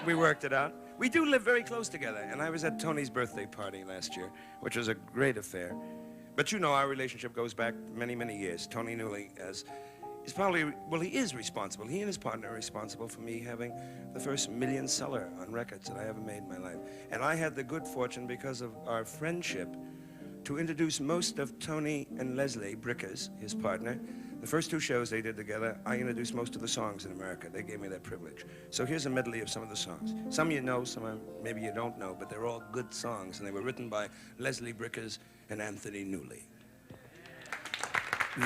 we worked it out. We do live very close together, and I was at Tony's birthday party last year, which was a great affair. But you know, our relationship goes back many, many years. Tony Newley is probably, well, he is responsible. He and his partner are responsible for me having the first million seller on records that I ever made in my life. And I had the good fortune, because of our friendship, to introduce most of Tony and Leslie Brickers, his partner. The first two shows they did together, I introduced most of the songs in America. They gave me that privilege. So here's a medley of some of the songs. Some you know, some maybe you don't know, but they're all good songs, and they were written by Leslie Brickers and Anthony Newley.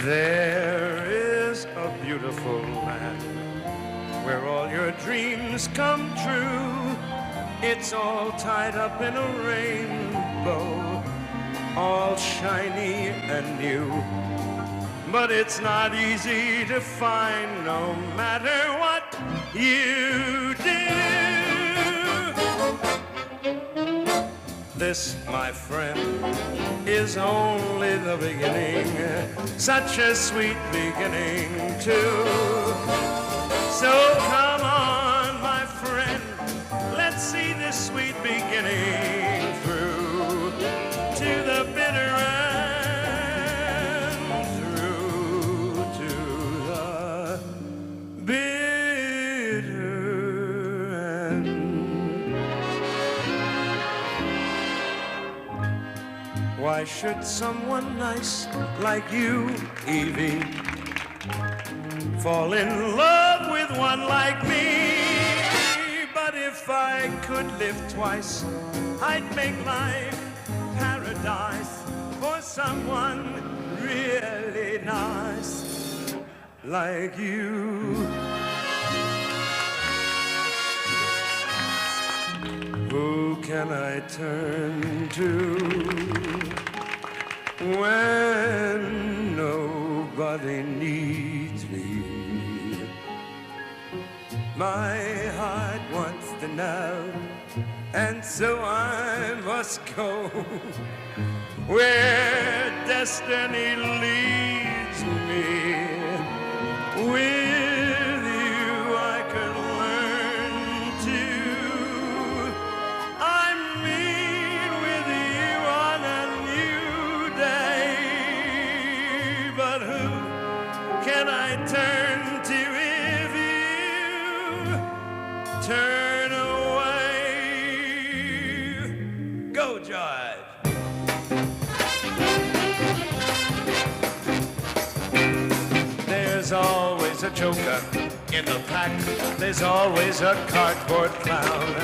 There is a beautiful land where all your dreams come true. It's all tied up in a rainbow, all shiny and new. But it's not easy to find, no matter what you do. This, my friend, is only the beginning, such a sweet beginning too. So come on, my friend, let's see this sweet beginning through to the bitter end, through to the bitter end. Why should someone nice like you, Evie, fall in love with one like me? But if I could live twice, I'd make life paradise for someone really nice like you. Who can I turn to when nobody needs me? My heart wants to know, and so I must go where destiny leads me. With you I could learn to. I meet with you on a new day. But who can I turn to if you turn away? Go, George. There's always a joker in the pack. There's always a cardboard clown.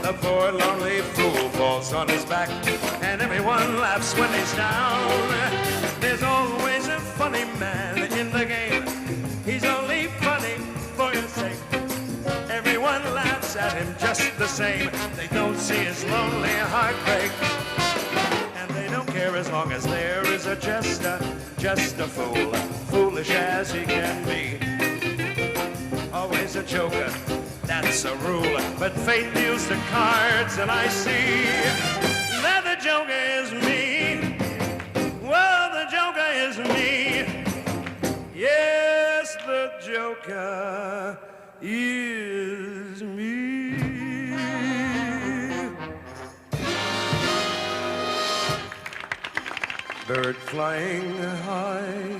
The poor lonely fool falls on his back, and everyone laughs when he's down. There's always a funny man in the game. He's only funny for your sake. Everyone laughs at him just the same. They don't see his lonely heartbreak. And they don't care as long as there is a jester, just a fool, foolish as he can be. Always a joker, that's a rule. But fate deals the cards, and I see that the joker is me. Well, the joker is me. Yes, the joker is me. Bird flying high,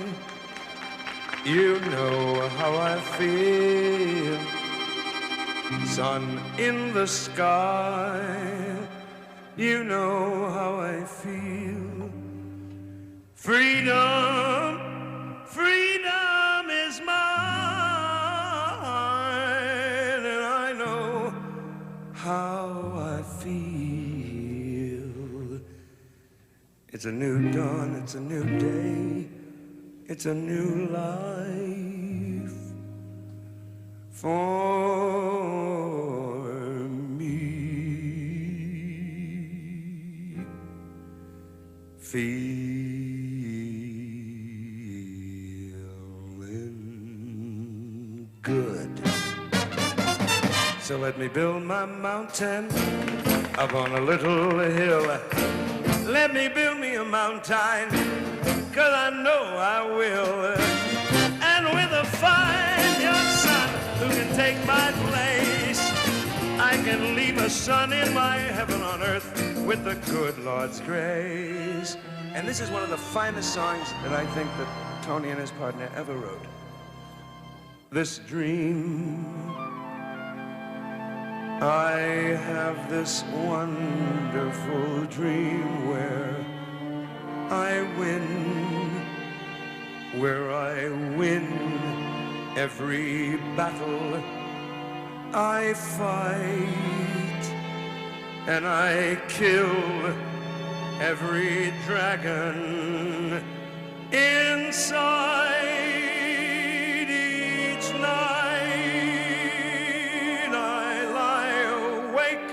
you know how I feel. Sun in the sky, you know how I feel. Freedom, freedom is mine, and I know how I feel. It's a new dawn, it's a new day, it's a new life for me. Feeling good. So let me build my mountain up on a little hill. Let me build me a mountain, 'cause I know I will. And with a fine young son who can take my place, I can leave a son in my heaven on earth with the good Lord's grace. And this is one of the finest songs that I think that Tony and his partner ever wrote. This dream, I have this wonderful dream where I win every battle I fight, and I kill every dragon inside. Each night I lie awake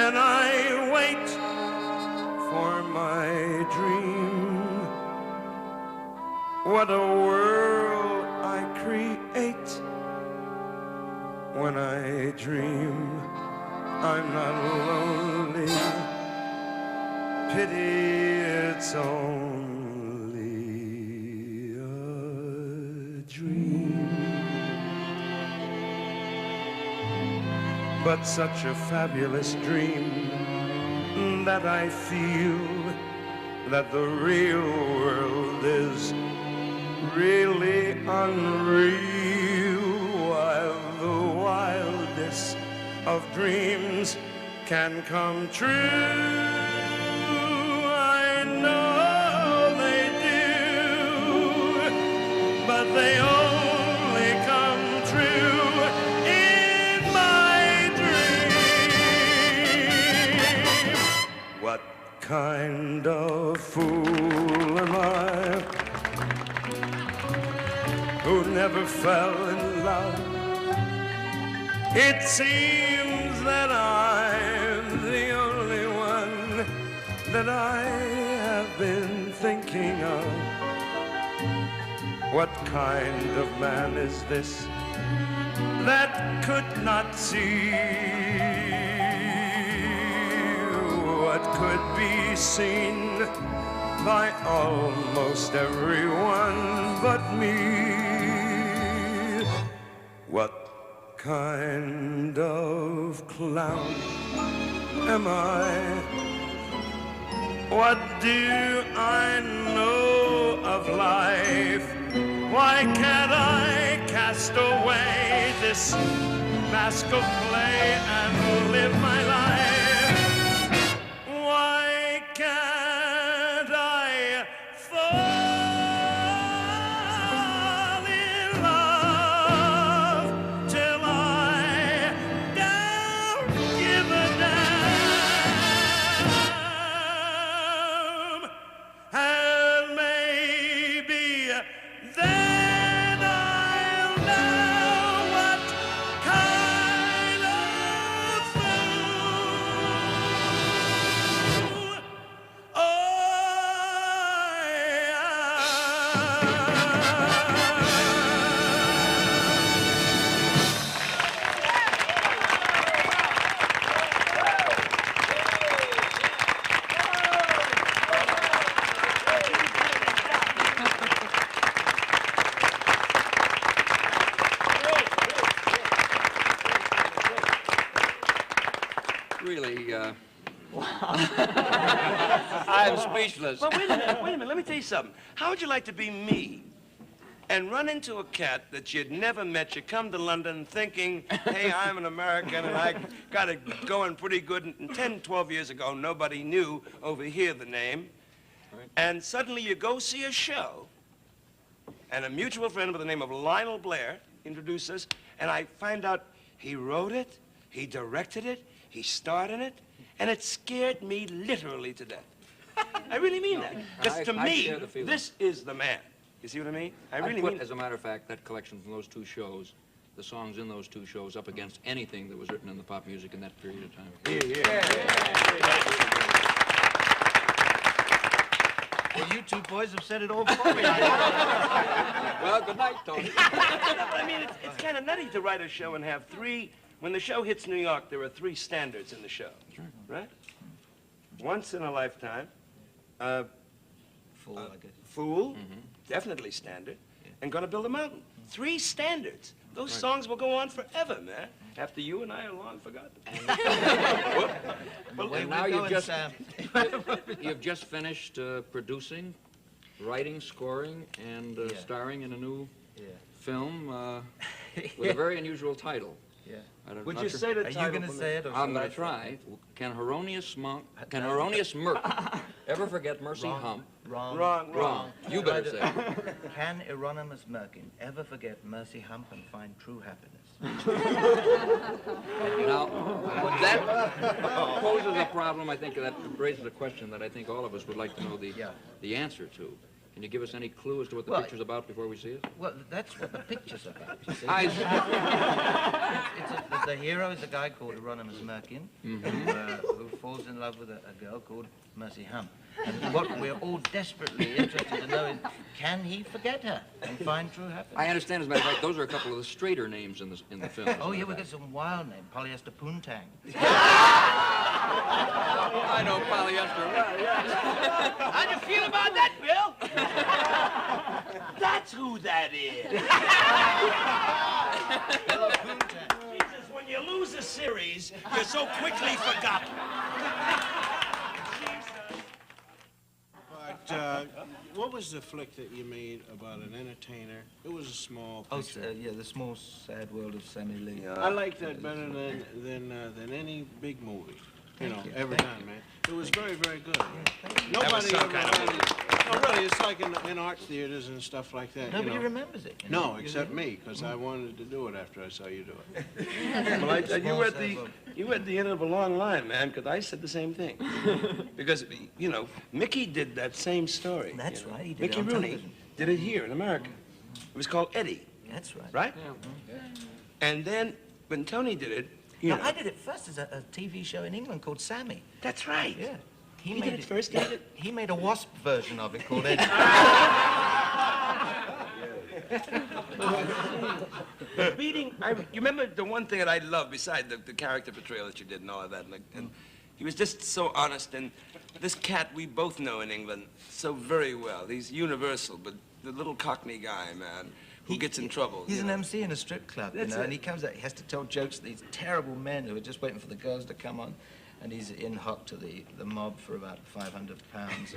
and I wait for my dream. What a world I create when I dream. I'm not lonely, pity it's only a dream. But such a fabulous dream that I feel that the real world is really unreal, while the wildest of dreams can come true. I know they do, but they only come true in my dream. What kind of fool am I, who never fell in love? It seems that I'm the only one that I have been thinking of. What kind of man is this that could not see what could be seen by almost everyone but me? What kind of clown am I? What do I know of life? Why can't I cast away this mask of clay and live my life? Why can't I fall in love till I don't give a damn? really, I'm speechless. Well, wait a minute. Let me tell you something. How would you like to be me and run into a cat that you'd never met? You come to London thinking, hey, I'm an American and I got it going pretty good. And 10, 12 years ago, nobody knew over here the name. Right. And suddenly you go see a show, and a mutual friend by the name of Lionel Blair introduced us, and I find out he wrote it, he directed it, he starred in it, and it scared me literally to death. I really mean that. Because to me, this is the man. You see what I mean? I really mean it. As a matter of fact, that collection from those two shows, the songs in those two shows, up against anything that was written in the pop music in that period of time. Well, you two boys have said it all for me. Well, good night, Tony. I mean, it's kind of nutty to write a show and have three. When the show hits New York, there are three standards in the show, right? Once in a lifetime, Fool, I guess. Fool, definitely standard, and Gonna Build a Mountain. Three standards. Those songs will go on forever, man. After you and I are long forgotten. Well, and now you've just finished producing, writing, scoring, and starring in a new film with a very unusual title. Yeah. Would you say the title? Are you going to say it? Or I'm going to try. Can Erroneous Merc ever forget Mercy Hump? Wrong. You better say it. Can Hieronymus Merkin ever forget Mercy Hump and find true happiness? Now, that poses a problem. I think that raises a question that I think all of us would like to know the answer to. Can you give us any clue as to what the picture's about before we see it? Well, that's what the picture's about, you see. The hero is a guy called Hieronymus Merkin, who falls in love with a girl called Mercy Hump. And what we're all desperately interested to know is, can he forget her and find true happiness? I understand, as a matter of fact, those are a couple of the straighter names in the film. Oh, yeah, we got some wild name, Polyester Poontang. I know polyester well, yes. How'd you feel about that, Bill? That's who that is. Jesus, when you lose a series, you're so quickly forgotten. But what was the flick that you made about an entertainer? It was a small picture. Oh, yeah, The Small Sad World of Sammy Lee. I like that better than any big movie. You know, every time, man. It was very, very good. Nobody ever had it. No, really, it's like in art theaters and stuff like that. Nobody remembers it. No, except me, because I wanted to do it after I saw you do it. Well, you were at the end of a long line, man, because I said the same thing. Because, you know, Mickey did that same story. That's right, he did Mickey it on Rooney television. did it here in America. It was called Eddie. That's right. Right? Yeah. And then when Tony did it, you know. I did it first as a TV show in England called Sammy. That's right. Yeah. He made it first. He made a wasp version of it called Eddie. You remember the one thing that I loved beside the character portrayal that you did and all of that, and he was just so honest. And this cat we both know in England so very well. He's universal, but the little Cockney guy, man, who gets in trouble. He's an MC in a strip club, That's you know, it. and he comes out, he has to tell jokes to these terrible men who are just waiting for the girls to come on, and he's in hot to the mob for about 500 pounds.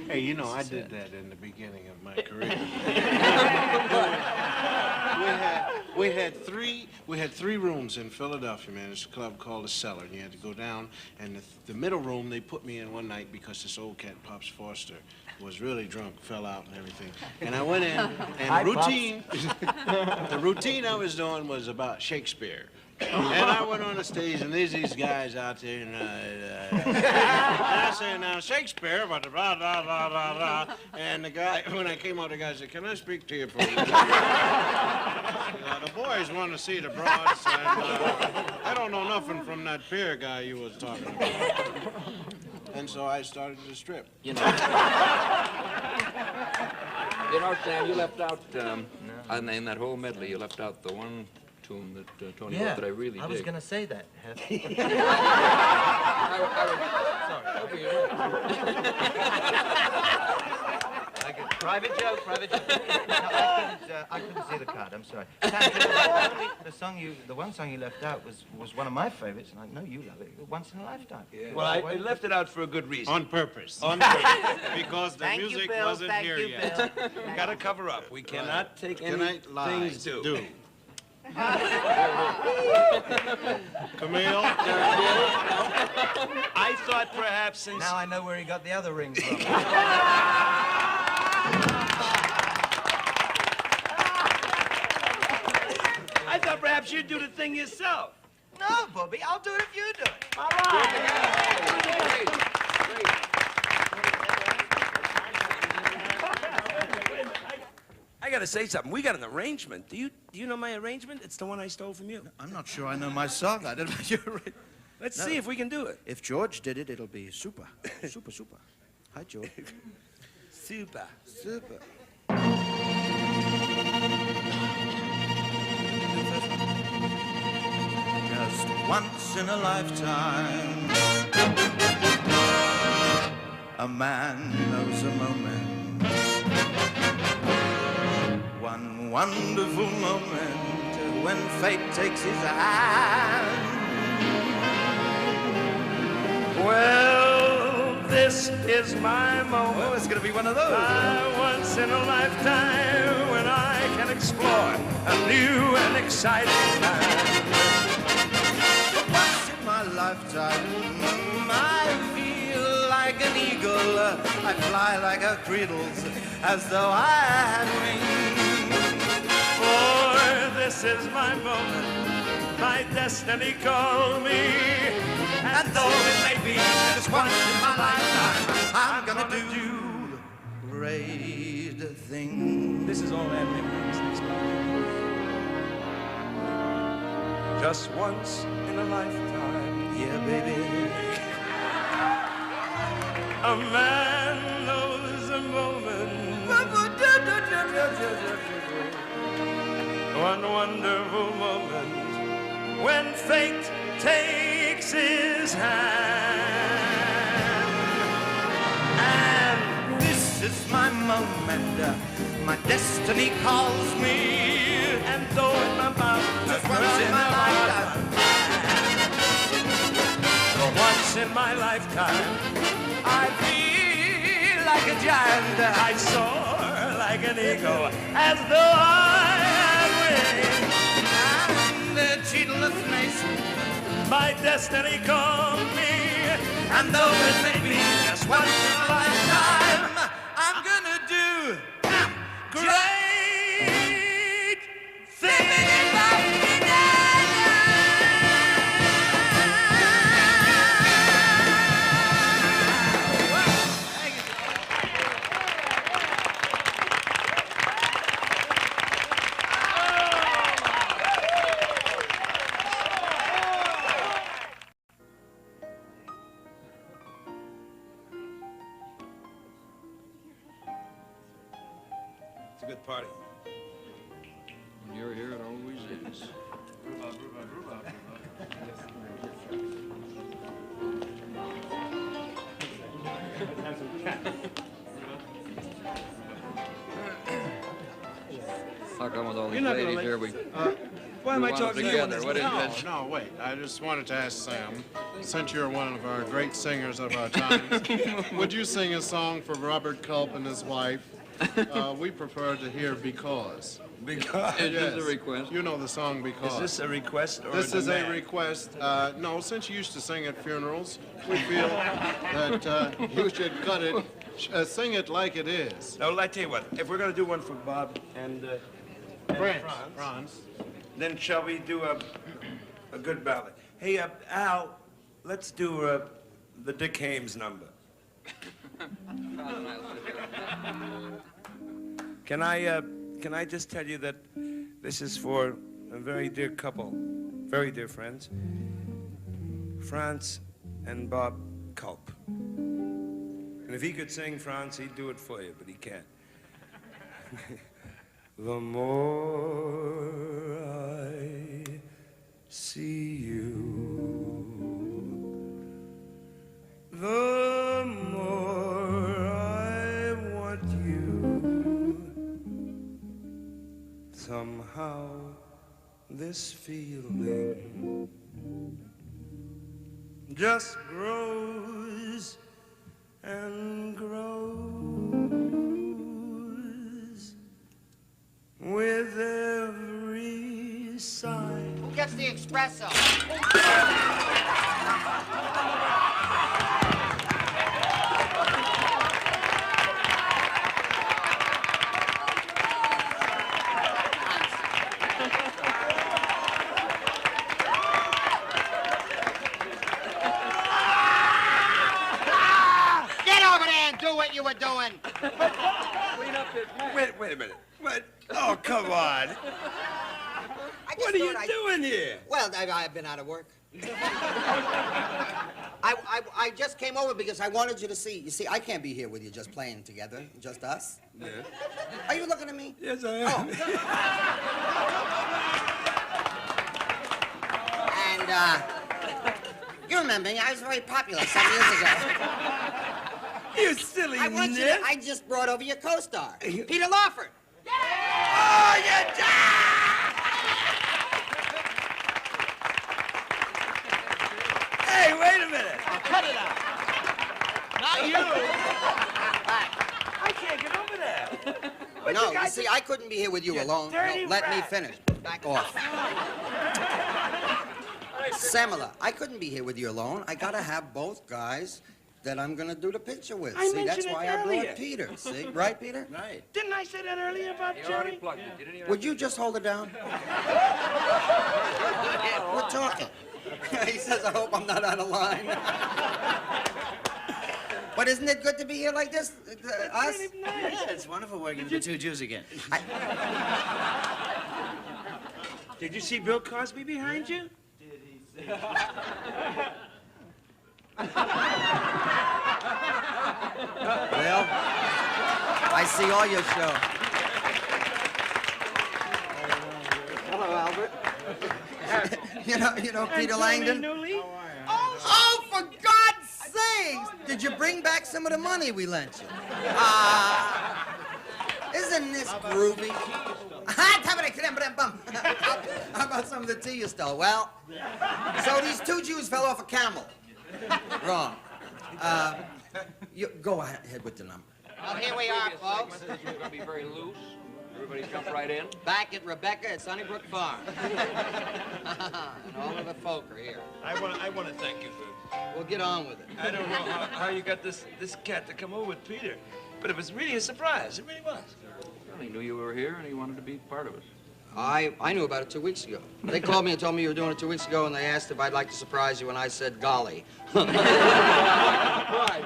Hey, you know, I did that in the beginning of my career. we had three rooms in Philadelphia, man. It's a club called The Cellar, and you had to go down, and the middle room they put me in one night because this old cat, Pops Foster, was really drunk, fell out and everything. And I went in, and the routine I was doing was about Shakespeare. And I went on the stage, and there's these guys out there, and I said, now, Shakespeare, blah, blah, blah, blah, blah. And the guy, when I came out, the guy said, can I speak to you for a minute? The boys want to see the broads, and I don't know nothing from that pier guy you was talking about. And so I started to strip. You know, Sam, you left out, in that whole medley, you left out the one tune that Tony wrote that I really dig. I was going to say that. Sorry. Private joke, private joke. No, I couldn't see the card. I'm sorry. The one song you left out was one of my favorites, and I know you love it. Once in a Lifetime. Yeah. Well, I left it out for a good reason. On purpose. On purpose. Because the Thank music you, Bill. wasn't Thank here you, yet. Bill. We gotta cover up. We cannot take any things due. Camille? I thought perhaps since... Now I know where he got the other ring from. I thought perhaps you'd do the thing yourself. No, Bobby, I'll do it if you do it. All right. I gotta say something. We got an arrangement. Do you know my arrangement? It's the one I stole from you. I'm not sure I know my song. I don't know your... Let's see if we can do it. If George did it, it'll be super. Super, super. Hi, George. Super. Super. Just once in a lifetime, a man knows a moment. One wonderful moment when fate takes his hand. Well, this is my moment. Oh, it's gonna be one of those. Once in a lifetime when I can explore a new and exciting land. Once in my lifetime, I feel like an eagle. I fly like a cradles as though I had wings. For this is my moment, my destiny called me. And though it may be just once in my lifetime, I'm gonna do great things. This is all that makes. Just once in a lifetime. Yeah, baby. A man knows a moment. One wonderful moment when fate takes his hand. And this is my moment. My destiny calls me. And though I'm about just once in my lifetime. Once in my lifetime, I feel like a giant. I soar like an eagle, as though I had wings. And the cheatless nation, my destiny called me. and though it may be just once in a lifetime, I'm gonna do great things. It's a good party. When you're here, it always is. How come with all these ladies here, why am I talking to you on together? this? What is it? No, wait. I just wanted to ask Sam, since you're one of our great singers of our times, would you sing a song for Robert Culp and his wife? We prefer to hear Because. Because? Is this a request? You know the song Because. Is this a request or This a is a demand? request. No, since you used to sing at funerals, we feel that you should cut it, sing it like it is. No, I tell you what. If we're going to do one for Bob and Franz. then shall we do a good ballad? Hey, Al, let's do the Dick Hames number. Can I just tell you that this is for a very dear couple, very dear friends, Franz and Bob Culp. And if he could sing, Franz, he'd do it for you, but he can't. The more I see you, the more I want you. this feeling just grows and grows with every sigh. Who gets the espresso? What you were doing. Clean up this mess. Wait a minute. What? Oh, come on. What are you doing here? Well, I've been out of work. I just came over because I wanted you to see. You see, I can't be here with you just playing together, just us. Yeah. Are you looking at me? Yes, I am. Oh. And, you remember me, I was very popular some years ago. You silly nit. I just brought over your co-star, Peter Lawford. Oh, you Hey, wait a minute. Oh, cut it out. Not you. I can't get over that. But No, you see, I couldn't be here with you alone. No, let me finish. Back off. Samala, I couldn't be here with you alone. I gotta have both guys that I'm gonna do the picture with. See, that's why I brought Peter. See, right, Peter? Right. Didn't I say that earlier about Jerry? Would you just hold it down? We're talking. He says, I hope I'm not out of line. But isn't it good to be here like this? Us? Really nice. Yeah, it's wonderful working with the two Jews again. Did you see Bill Cosby behind you? Did he see? Well, I see all your show. Hello, Albert. you know Peter Langdon? Newley? Oh, for God's sakes! Did you bring back some of the money we lent you? Isn't this groovy? How about some of the tea you stole? Well, so these two Jews fell off a camel. Wrong. You go ahead with the number. Well, here we are, folks. This is going to be very loose. Everybody jump right in. Back at Rebecca at Sunnybrook Farm. And all of the folk are here. I want to thank you for... We'll get on with it. I don't know how you got this cat to come over with Peter, but it was really a surprise. It really was. Well, he knew you were here, and he wanted to be part of us. I knew about it 2 weeks ago. They called me and told me you were doing it 2 weeks ago, and they asked if I'd like to surprise you, and I said, golly. Right.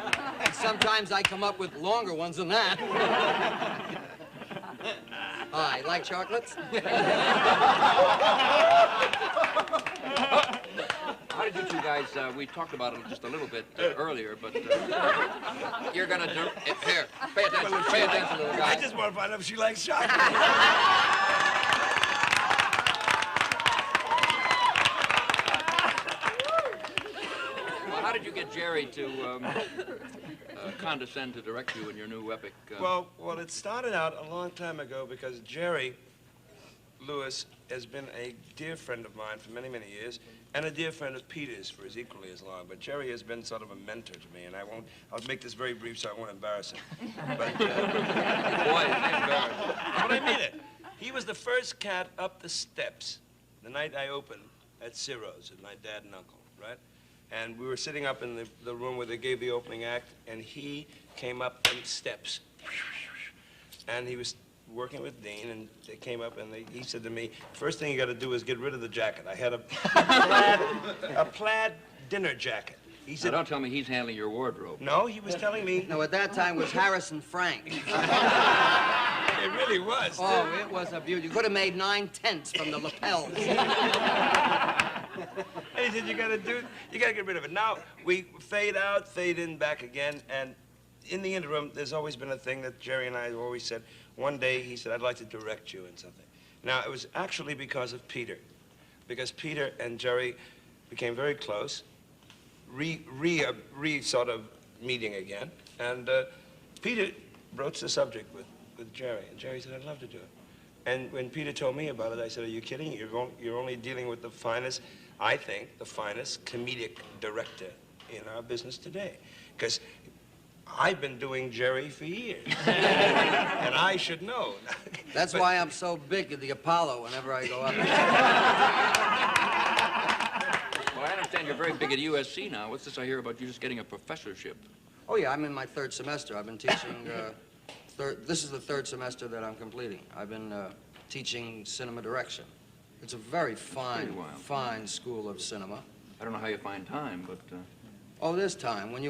Sometimes I come up with longer ones than that. Hi, like chocolates? How did you two guys, we talked about it just a little bit earlier, but you're going to do... Here, pay attention, little guy. I just want to find out if she likes chocolate. How did you get Jerry to condescend to direct you in your new epic? Well, it started out a long time ago because Jerry Lewis has been a dear friend of mine for many, many years, and a dear friend of Peter's for as equally as long. But Jerry has been sort of a mentor to me, and I'll make this very brief so I won't embarrass him. But, Boy, embarrassed. But I mean it. He was the first cat up the steps the night I opened at Ciro's with my dad and uncle, right? And we were sitting up in the room where they gave the opening act, and he came up them steps. And he was working with Dean, and they came up, and he said to me, first thing you got to do is get rid of the jacket. I had a plaid dinner jacket. He said, now, don't tell me he's handling your wardrobe. No, he was telling me. No, at that time was Harrison Frank. It really was. Oh, it was a beauty. You could have made 9/10 from the lapels. And he said, you got to get rid of it. Now, we fade out, fade in, back again, and in the interim, there's always been a thing that Jerry and I have always said. One day, he said, I'd like to direct you in something. Now, it was actually because of Peter. Because Peter and Jerry became very close, sort of meeting again. And Peter broached the subject with Jerry. And Jerry said, I'd love to do it. And when Peter told me about it, I said, are you kidding? You're only dealing with the finest, I think, the finest comedic director in our business today. Because I've been doing Jerry for years. And I should know. That's why I'm so big at the Apollo whenever I go up there. Well, I understand you're very big at USC now. What's this I hear about you just getting a professorship? Oh, yeah, I'm in my 3rd semester. I've been teaching, this is the 3rd semester that I'm completing. I've been teaching cinema direction. It's a very fine, fine school of cinema. I don't know how you find time, but... Oh, there's time. When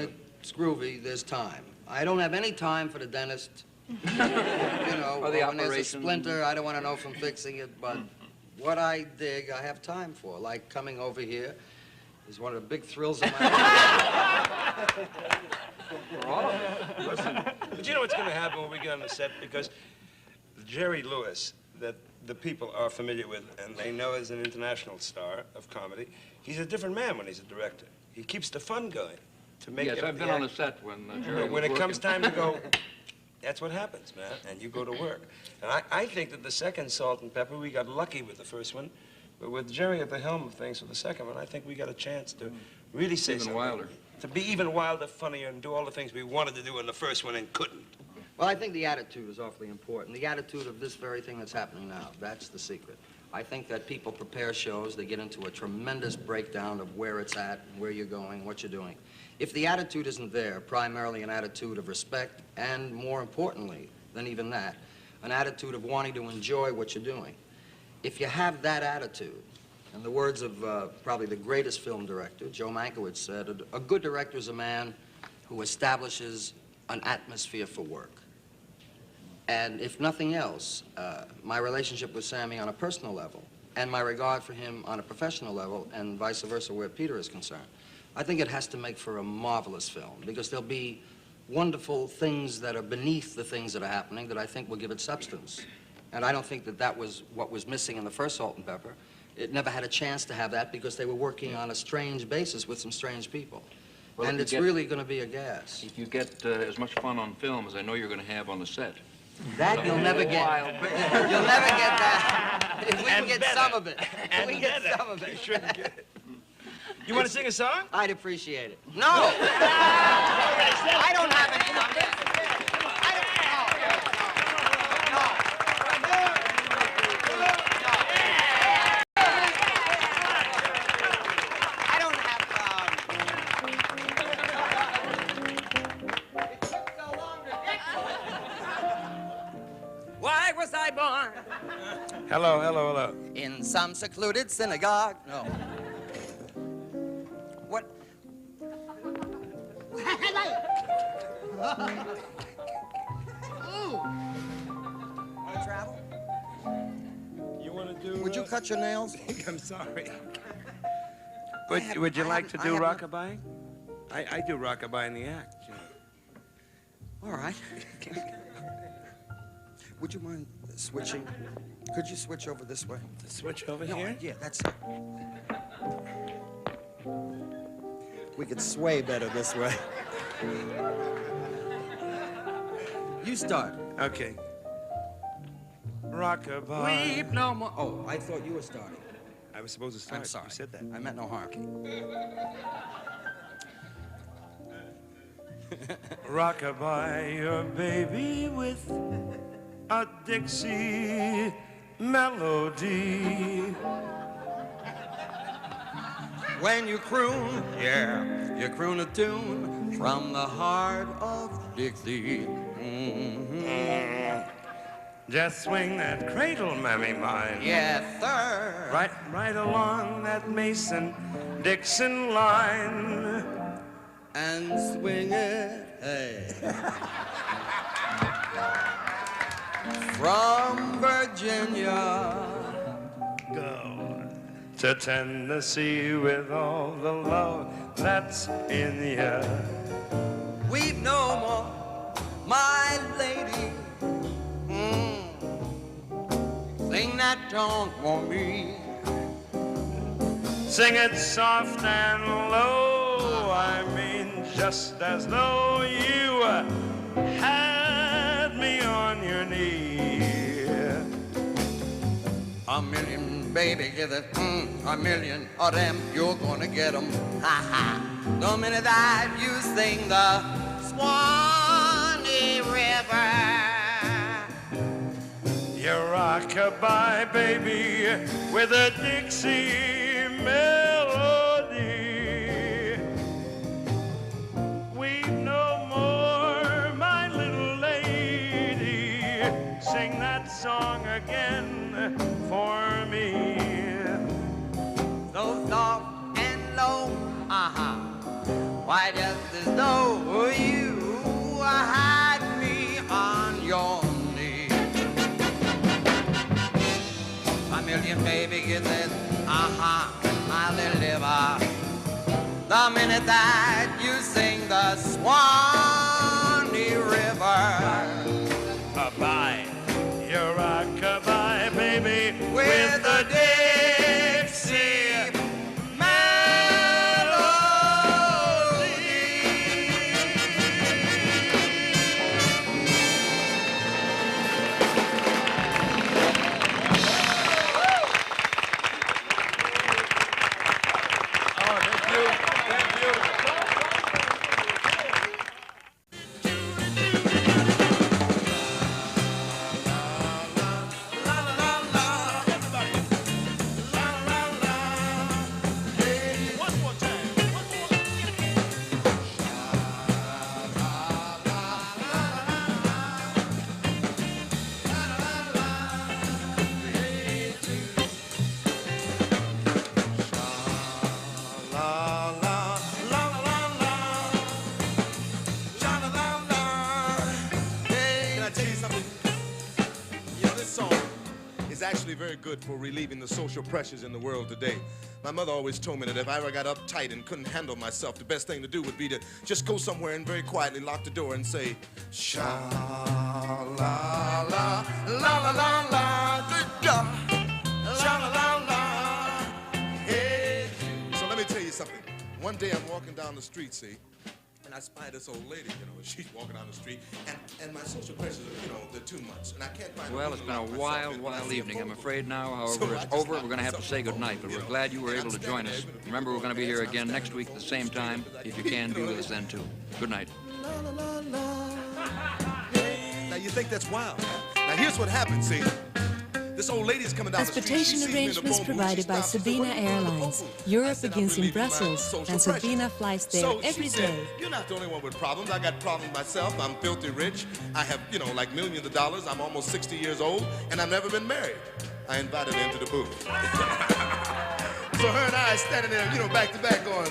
it's groovy, there's time. I don't have any time for the dentist. You know, or the when there's a operation. splinter, I don't want to know from fixing it, but what I dig, I have time for. Like coming over here is one of the big thrills of my life. For all of it. Listen, but you know what's going to happen when we get on the set? Because Jerry Lewis, that the people are familiar with, and they know as an international star of comedy, he's a different man when he's a director. He keeps the fun going to make Yes, I've been on a set when Jerry was when it working. comes time to go, that's what happens, man, and you go to work. And I think that the second Salt and Pepper, we got lucky with the first one, but with Jerry at the helm of things for the second one, I think we got a chance to really say Even something. wilder. To be even wilder, funnier, and do all the things we wanted to do in the first one and couldn't. Well, I think the attitude is awfully important. The attitude of this very thing that's happening now, that's the secret. I think that people prepare shows, they get into a tremendous breakdown of where it's at, where you're going, what you're doing. If the attitude isn't there, primarily an attitude of respect, and more importantly than even that, an attitude of wanting to enjoy what you're doing. If you have that attitude, in the words of probably the greatest film director, Joe Mankiewicz said, a good director is a man who establishes an atmosphere for work. And if nothing else, my relationship with Sammy on a personal level and my regard for him on a professional level and vice versa where Peter is concerned, I think it has to make for a marvelous film because there'll be wonderful things that are beneath the things that are happening that I think will give it substance. And I don't think that that was what was missing in the first Salt and Pepper. It never had a chance to have that because they were working on a strange basis with some strange people. Well, and it's really going to be a gas. If you get as much fun on film as I know you're going to have on the set. That you'll never get. You'll never get that. If we can get some of it. If we get some of it. You shouldn't get it. You want to sing a song? I'd appreciate it. No! I don't have any. Why was I born? Hello, hello, hello. In some secluded synagogue. No. What? Want to travel? You want to do... Would you cut your nails? I'm sorry. Would you like to do rockabye? I do rockabye in the act. You know. All right. Would you mind switching? Could you switch over this way? Switch over No, here? Yeah, that's it. We could sway better this way. You start. Okay. Rockabye. Weep no more. Oh, I thought you were starting. I was supposed to start. I'm sorry. You said that. I meant no harm. Rockabye your baby with a Dixie melody. When you croon, yeah, you croon a tune from the heart of Dixie. Just swing that cradle, mammy mine. Yes, sir. Right along that Mason-Dixon line. And swing it, hey. From Virginia. Go to Tennessee with all the love that's in ya. Weep no more, my lady. Sing that song for me. Sing it soft and low, I mean just as though you had me on your knee. A million, baby, get it, a million of them, you're gonna get them, ha ha. The minute that you sing the Swanee River. You rock-a-bye, baby, with a Dixie melody. Weep no more, my little lady. Sing that song again for me. So soft and low, why just as though you had me on your knee. A million, baby, get this, my little liver. The minute that you sing the Swanee River. Bye. You rock-a-bye, baby, with the Dixie Actually very good for relieving the social pressures in the world today. My mother always told me that if I ever got uptight and couldn't handle myself, the best thing to do would be to just go somewhere and very quietly lock the door and say, sha la la la la la la sha la la la. Hey. So let me tell you something. One day I'm walking down the street, see, and I spy this old lady, she's walking down the street, and my social pressures are, they're too much, and I can't find. Well, it's been a wild evening. I'm afraid now, however, it's over. We're going to have to say goodnight, but we're glad you were able to join us. Remember, we're going to be here again next week at the same time. If you can, be with us then, too. Good night. Now, you think that's wild? Now, here's what happened, see. This old lady's coming down the street. Transportation arrangements provided by Sabina Airlines. Europe begins in Brussels, and Sabina flies there every day. You're not the only one with problems. I got problems myself. I'm filthy rich. I have, like millions of dollars. I'm almost 60 years old, and I've never been married. I invited her into the booth. So her and I are standing there, back to back going,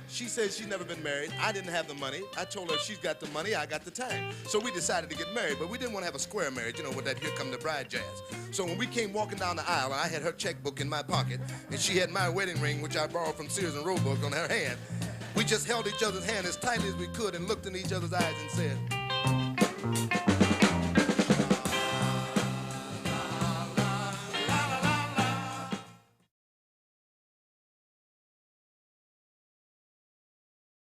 She says she's never been married. I didn't have the money. I told her she's got the money, I got the time. So we decided to get married, but we didn't want to have a square marriage, with that Here Come the Bride jazz. So when we came walking down the aisle, I had her checkbook in my pocket, and she had my wedding ring, which I borrowed from Sears and Roebuck, on her hand. We just held each other's hand as tightly as we could and looked in each other's eyes and said,